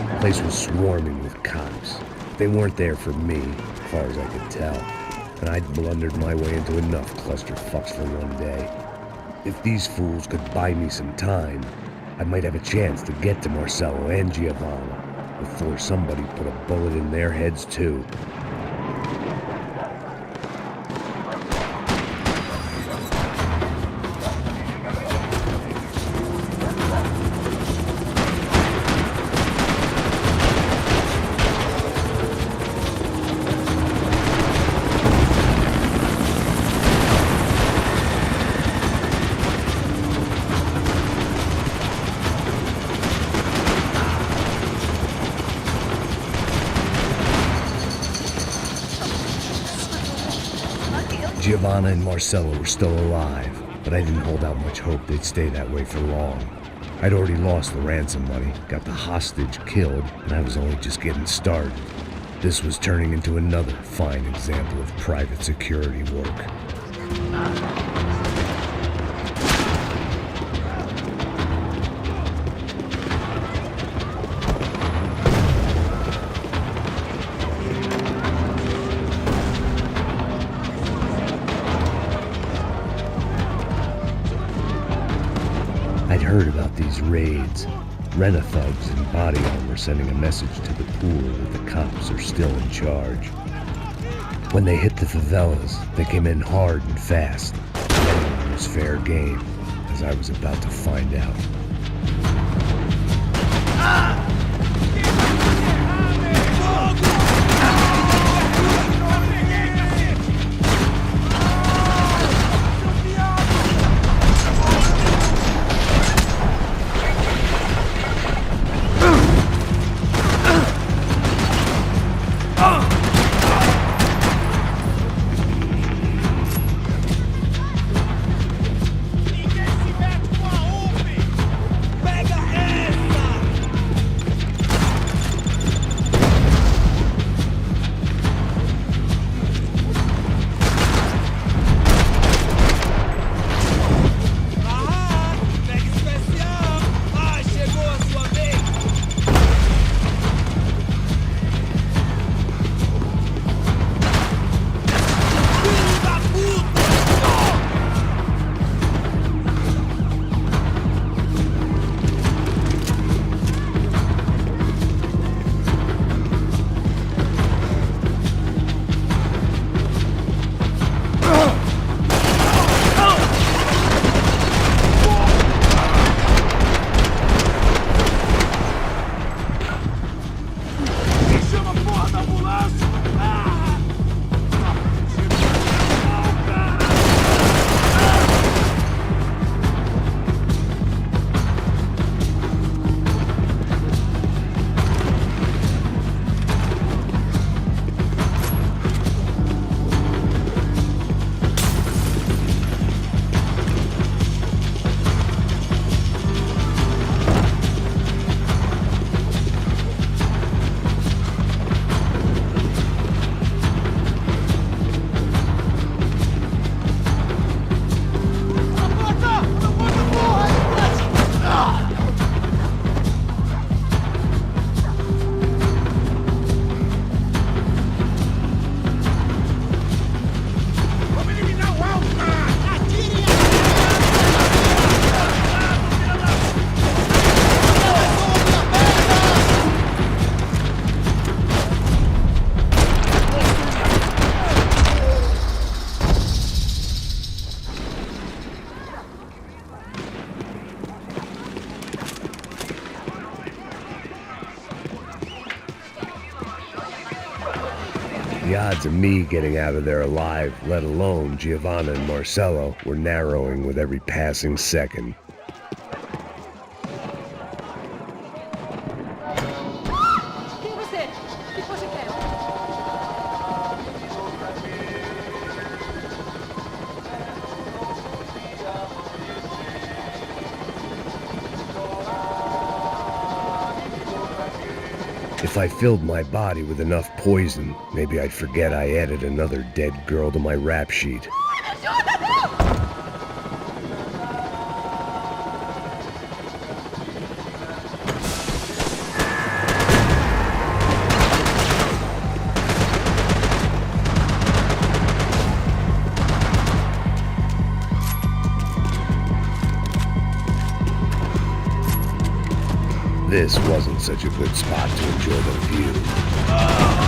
The place was swarming with cops. They weren't there for me, as far as I could tell, and I'd blundered my way into enough clusterfucks for one day. If these fools could buy me some time, I might have a chance to get to Marcelo and Giovanna before somebody put a bullet in their heads too. Giovanna and Marcelo were still alive, but I didn't hold out much hope they'd stay that way for long. I'd already lost the ransom money, got the hostage killed, and I was only just getting started. This was turning into another fine example of private security work. I'd heard about these raids. Rent-a-thugs in body armor sending a message to the pool that the cops are still in charge. When they hit the favelas, they came in hard and fast. Anyone was fair game, as I was about to find out. The odds of me getting out of there alive, let alone Giovanna and Marcello, were narrowing with every passing second. Quem é você? O que você quer? If I filled my body with enough poison, maybe I'd forget I added another dead girl to my rap sheet. This wasn't such a good spot to enjoy the view.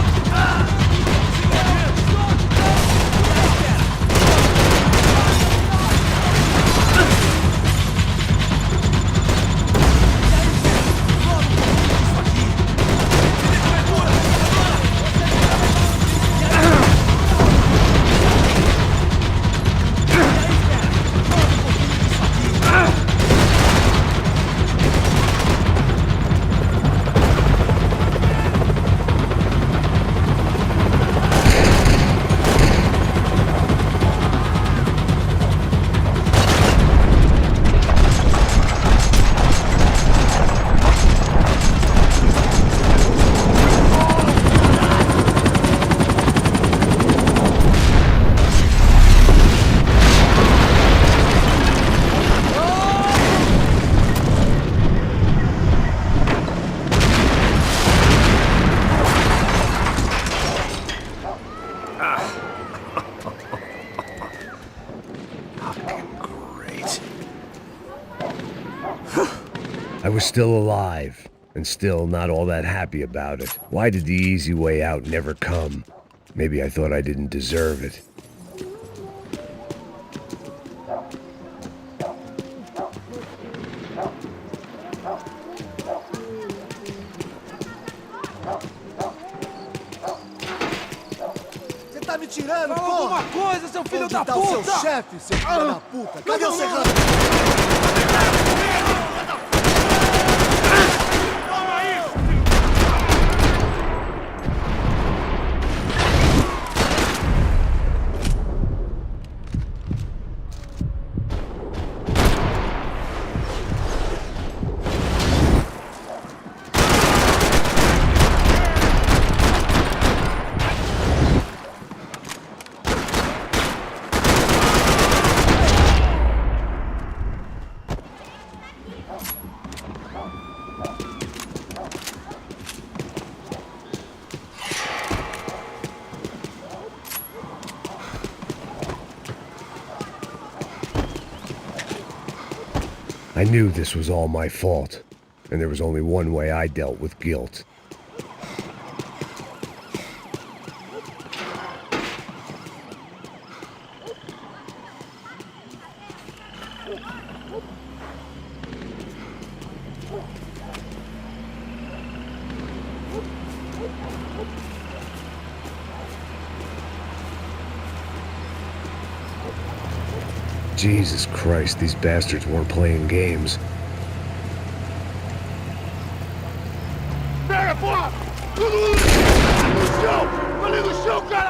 I was still alive, and still not all that happy about it. Why did the easy way out never come? Maybe I thought I didn't deserve it. Você tá me tirando, Fala porra? alguma coisa, seu filho Onde da tá puta! o seu chefe, seu filho da puta? Cadê o serrano? I knew this was all my fault, and there was only one way I dealt with guilt. Jesus Christ, these bastards weren't playing games.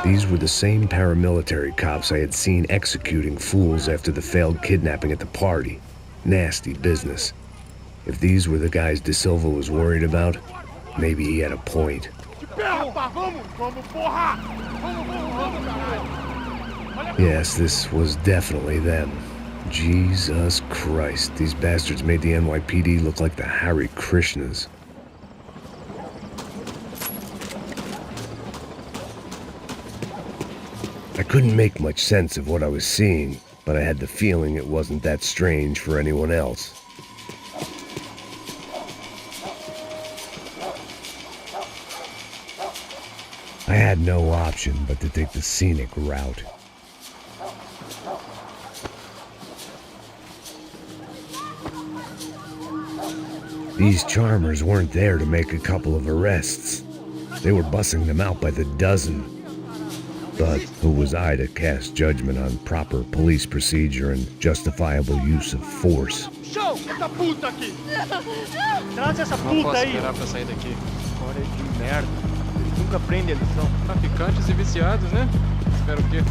These were the same paramilitary cops I had seen executing fools after the failed kidnapping at the party. Nasty business. If these were the guys De Silva was worried about, maybe he had a point. Yes, this was definitely them. Jesus Christ, these bastards made the NYPD look like the Hare Krishnas. I couldn't make much sense of what I was seeing, but I had the feeling it wasn't that strange for anyone else. I had no option but to take the scenic route. These charmers weren't there to make a couple of arrests. They were bussing them out by the dozen. But who was I to cast judgment on proper police procedure and justifiable use of force? Show essa puta aqui! Traz essa Não puta posso aí! esperar pra sair daqui. História de merda. Eles nunca aprendem a lição. Traficantes e viciados, né? Espero o quê?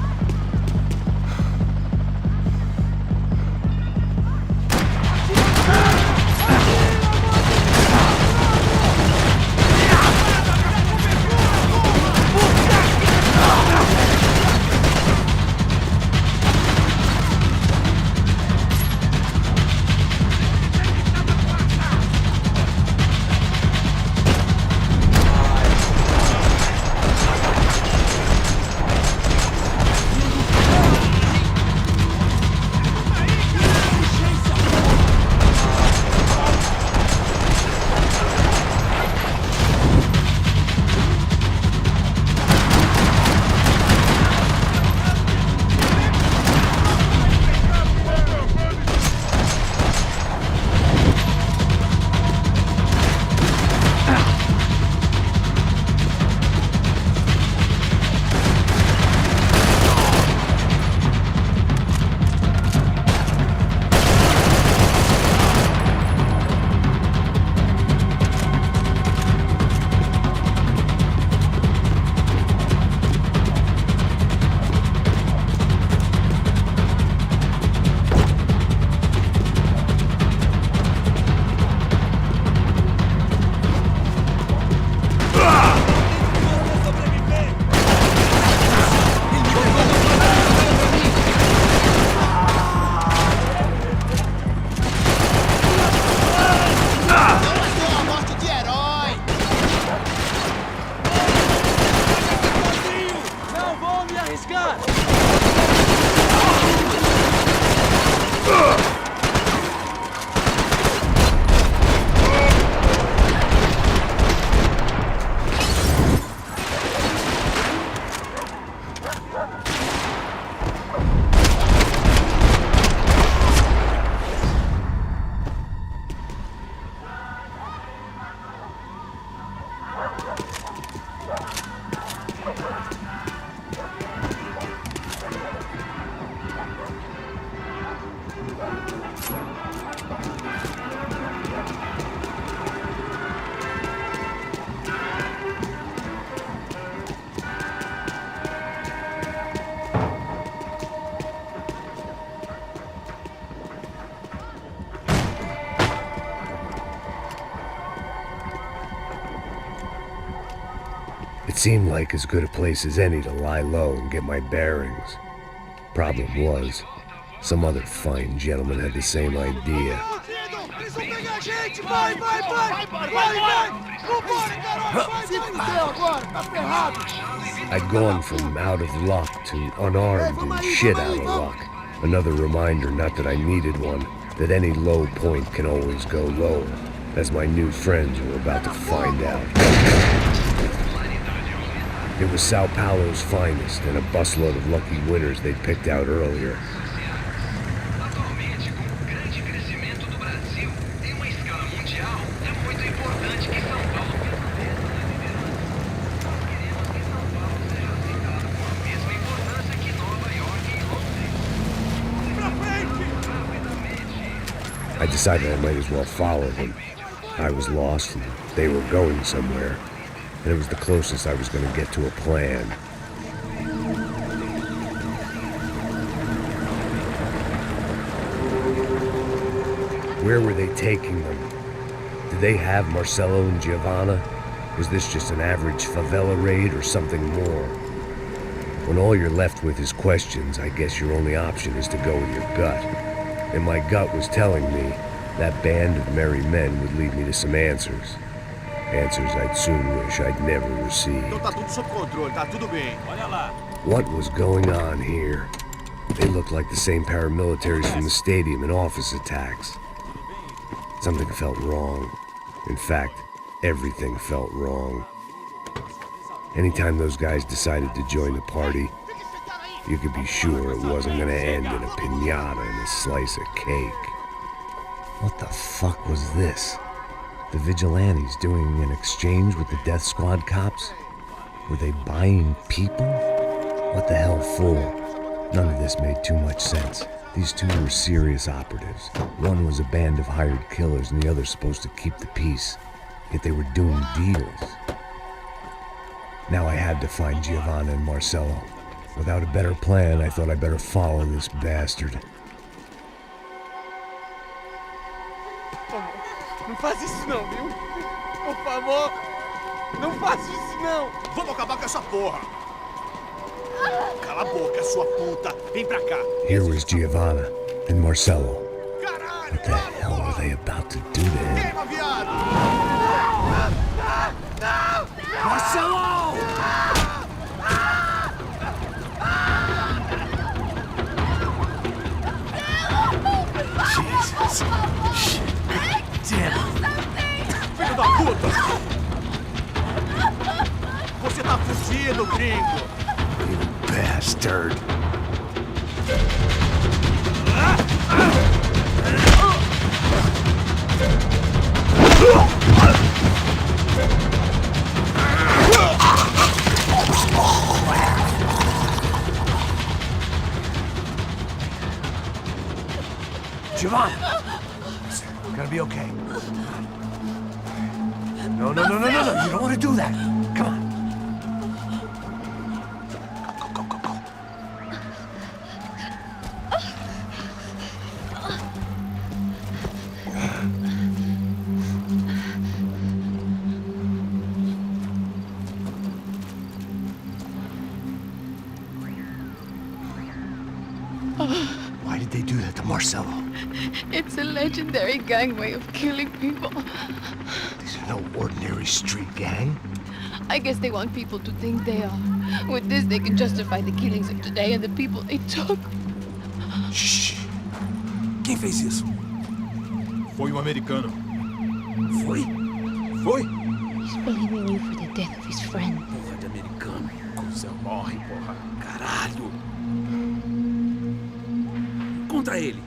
It seemed like as good a place as any to lie low and get my bearings. Problem was, some other fine gentleman had the same idea. I'd gone from out of luck to unarmed and shit out of luck. Another reminder, not that I needed one, that any low point can always go lower, as my new friends were about to find out. It was Sao Paulo's finest and a busload of lucky winners they'd picked out earlier. I decided I might as well follow them. I was lost and they were going somewhere, and it was the closest I was going to get to a plan. Where were they taking them? Did they have Marcelo and Giovanna? Was this just an average favela raid or something more? When all you're left with is questions, I guess your only option is to go with your gut. And my gut was telling me that band of merry men would lead me to some answers. Answers I'd soon wish I'd never received. Então tá tudo sob controle, tá tudo bem. Olha lá. What was going on here? They looked like the same paramilitaries from the stadium in office attacks. Something felt wrong. In fact, everything felt wrong. Anytime those guys decided to join the party, you could be sure it wasn't gonna end in a piñata and a slice of cake. What the fuck was this? The vigilantes doing an exchange with the death squad cops? Were they buying people? What the hell for? None of this made too much sense. These two were serious operatives. One was a band of hired killers and the other supposed to keep the peace. Yet they were doing deals. Now I had to find Giovanna and Marcello. Without a better plan, I thought I'd better follow this bastard. Não faz isso não, viu? Por favor, não faça isso não. Vamos acabar com essa porra. Cala a boca, sua puta. Vem pra cá. Here was Giovanna and Marcello. What the hell were they about to do to him? Queima, viado! Marcello! Jesus. Shit. Damn it. Filho da puta! Você tá fugido, gringo! You bastard. Giovanna! Listen, we're gonna be okay. No, no, no, no, no, no. You don't want to do that. Come on. Go, go, go, go. Why did they do that to Marcello? It's a legendary gang way of killing people. These are no ordinary street gang. I guess they want people to think they are. With this, they can justify the killings of today and the people they took. Shh. Quem fez isso? Foi um americano. Foi? Foi? He's blaming you for the death of his friend. Porra de americano. Cusão morre, porra. Caralho. Contra ele.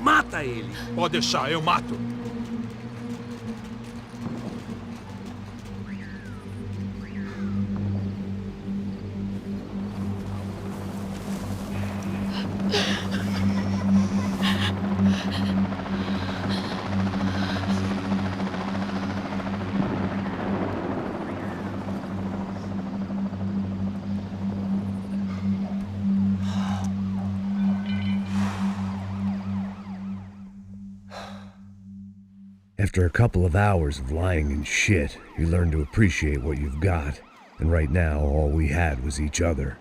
Mata ele. Pode deixar, eu mato. After a couple of hours of lying and shit, you learn to appreciate what you've got. And right now, all we had was each other.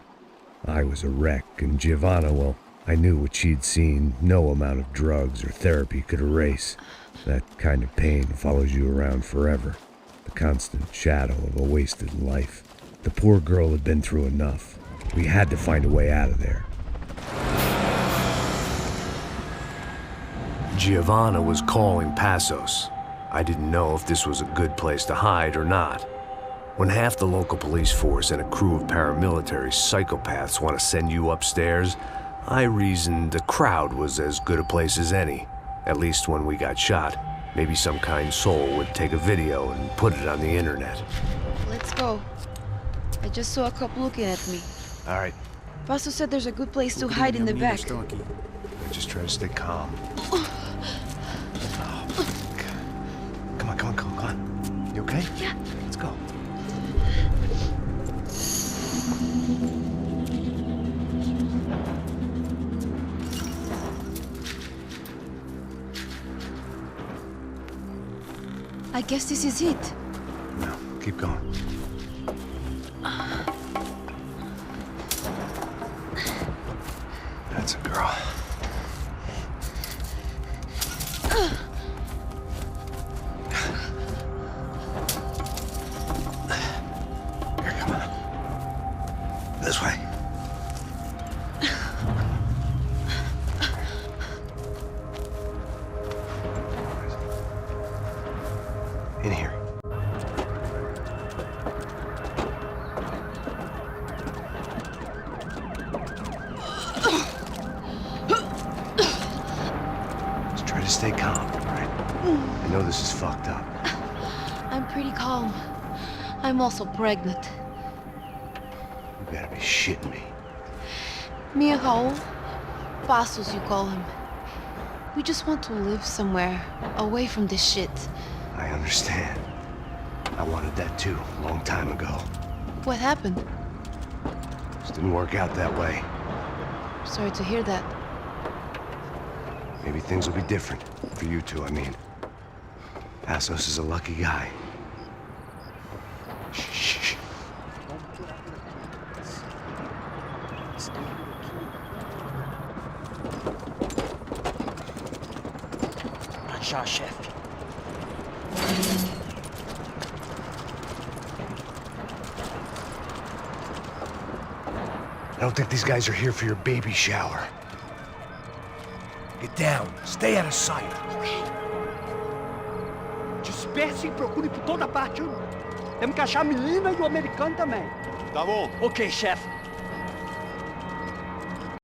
I was a wreck, and Giovanna, well, I knew what she'd seen no amount of drugs or therapy could erase. That kind of pain follows you around forever. The constant shadow of a wasted life. The poor girl had been through enough. We had to find a way out of there. Giovanna was calling Passos. I didn't know if this was a good place to hide or not. When half the local police force and a crew of paramilitary psychopaths want to send you upstairs, I reasoned the crowd was as good a place as any. At least when we got shot. Maybe some kind soul would take a video and put it on the internet. Let's go. I just saw a couple looking at me. All right. Pastor said there's a good place to hide in the back. Just try to stay calm. Come on, come on, come on, come on. You okay? Yeah. Let's go. I guess this is it. No, keep going. That's a girl. Here, come on. This way. In here. Just try to stay calm, all right? I know this is fucked up. I'm pretty calm. I'm also pregnant. You gotta be shitting me. Me and Raul, Passos you call him. We just want to live somewhere, away from this shit. I understand. I wanted that too, a long time ago. What happened? Just didn't work out that way. Sorry to hear that. Maybe things will be different. For you two, I mean. Passos is a lucky guy. Shh. Achar, chefe. I don't think these guys are here for your baby shower. Get down. Stay out of sight. Disperse e procure por toda parte. Temos que achar a menina e o americano também. Tá bom. Ok, chefe.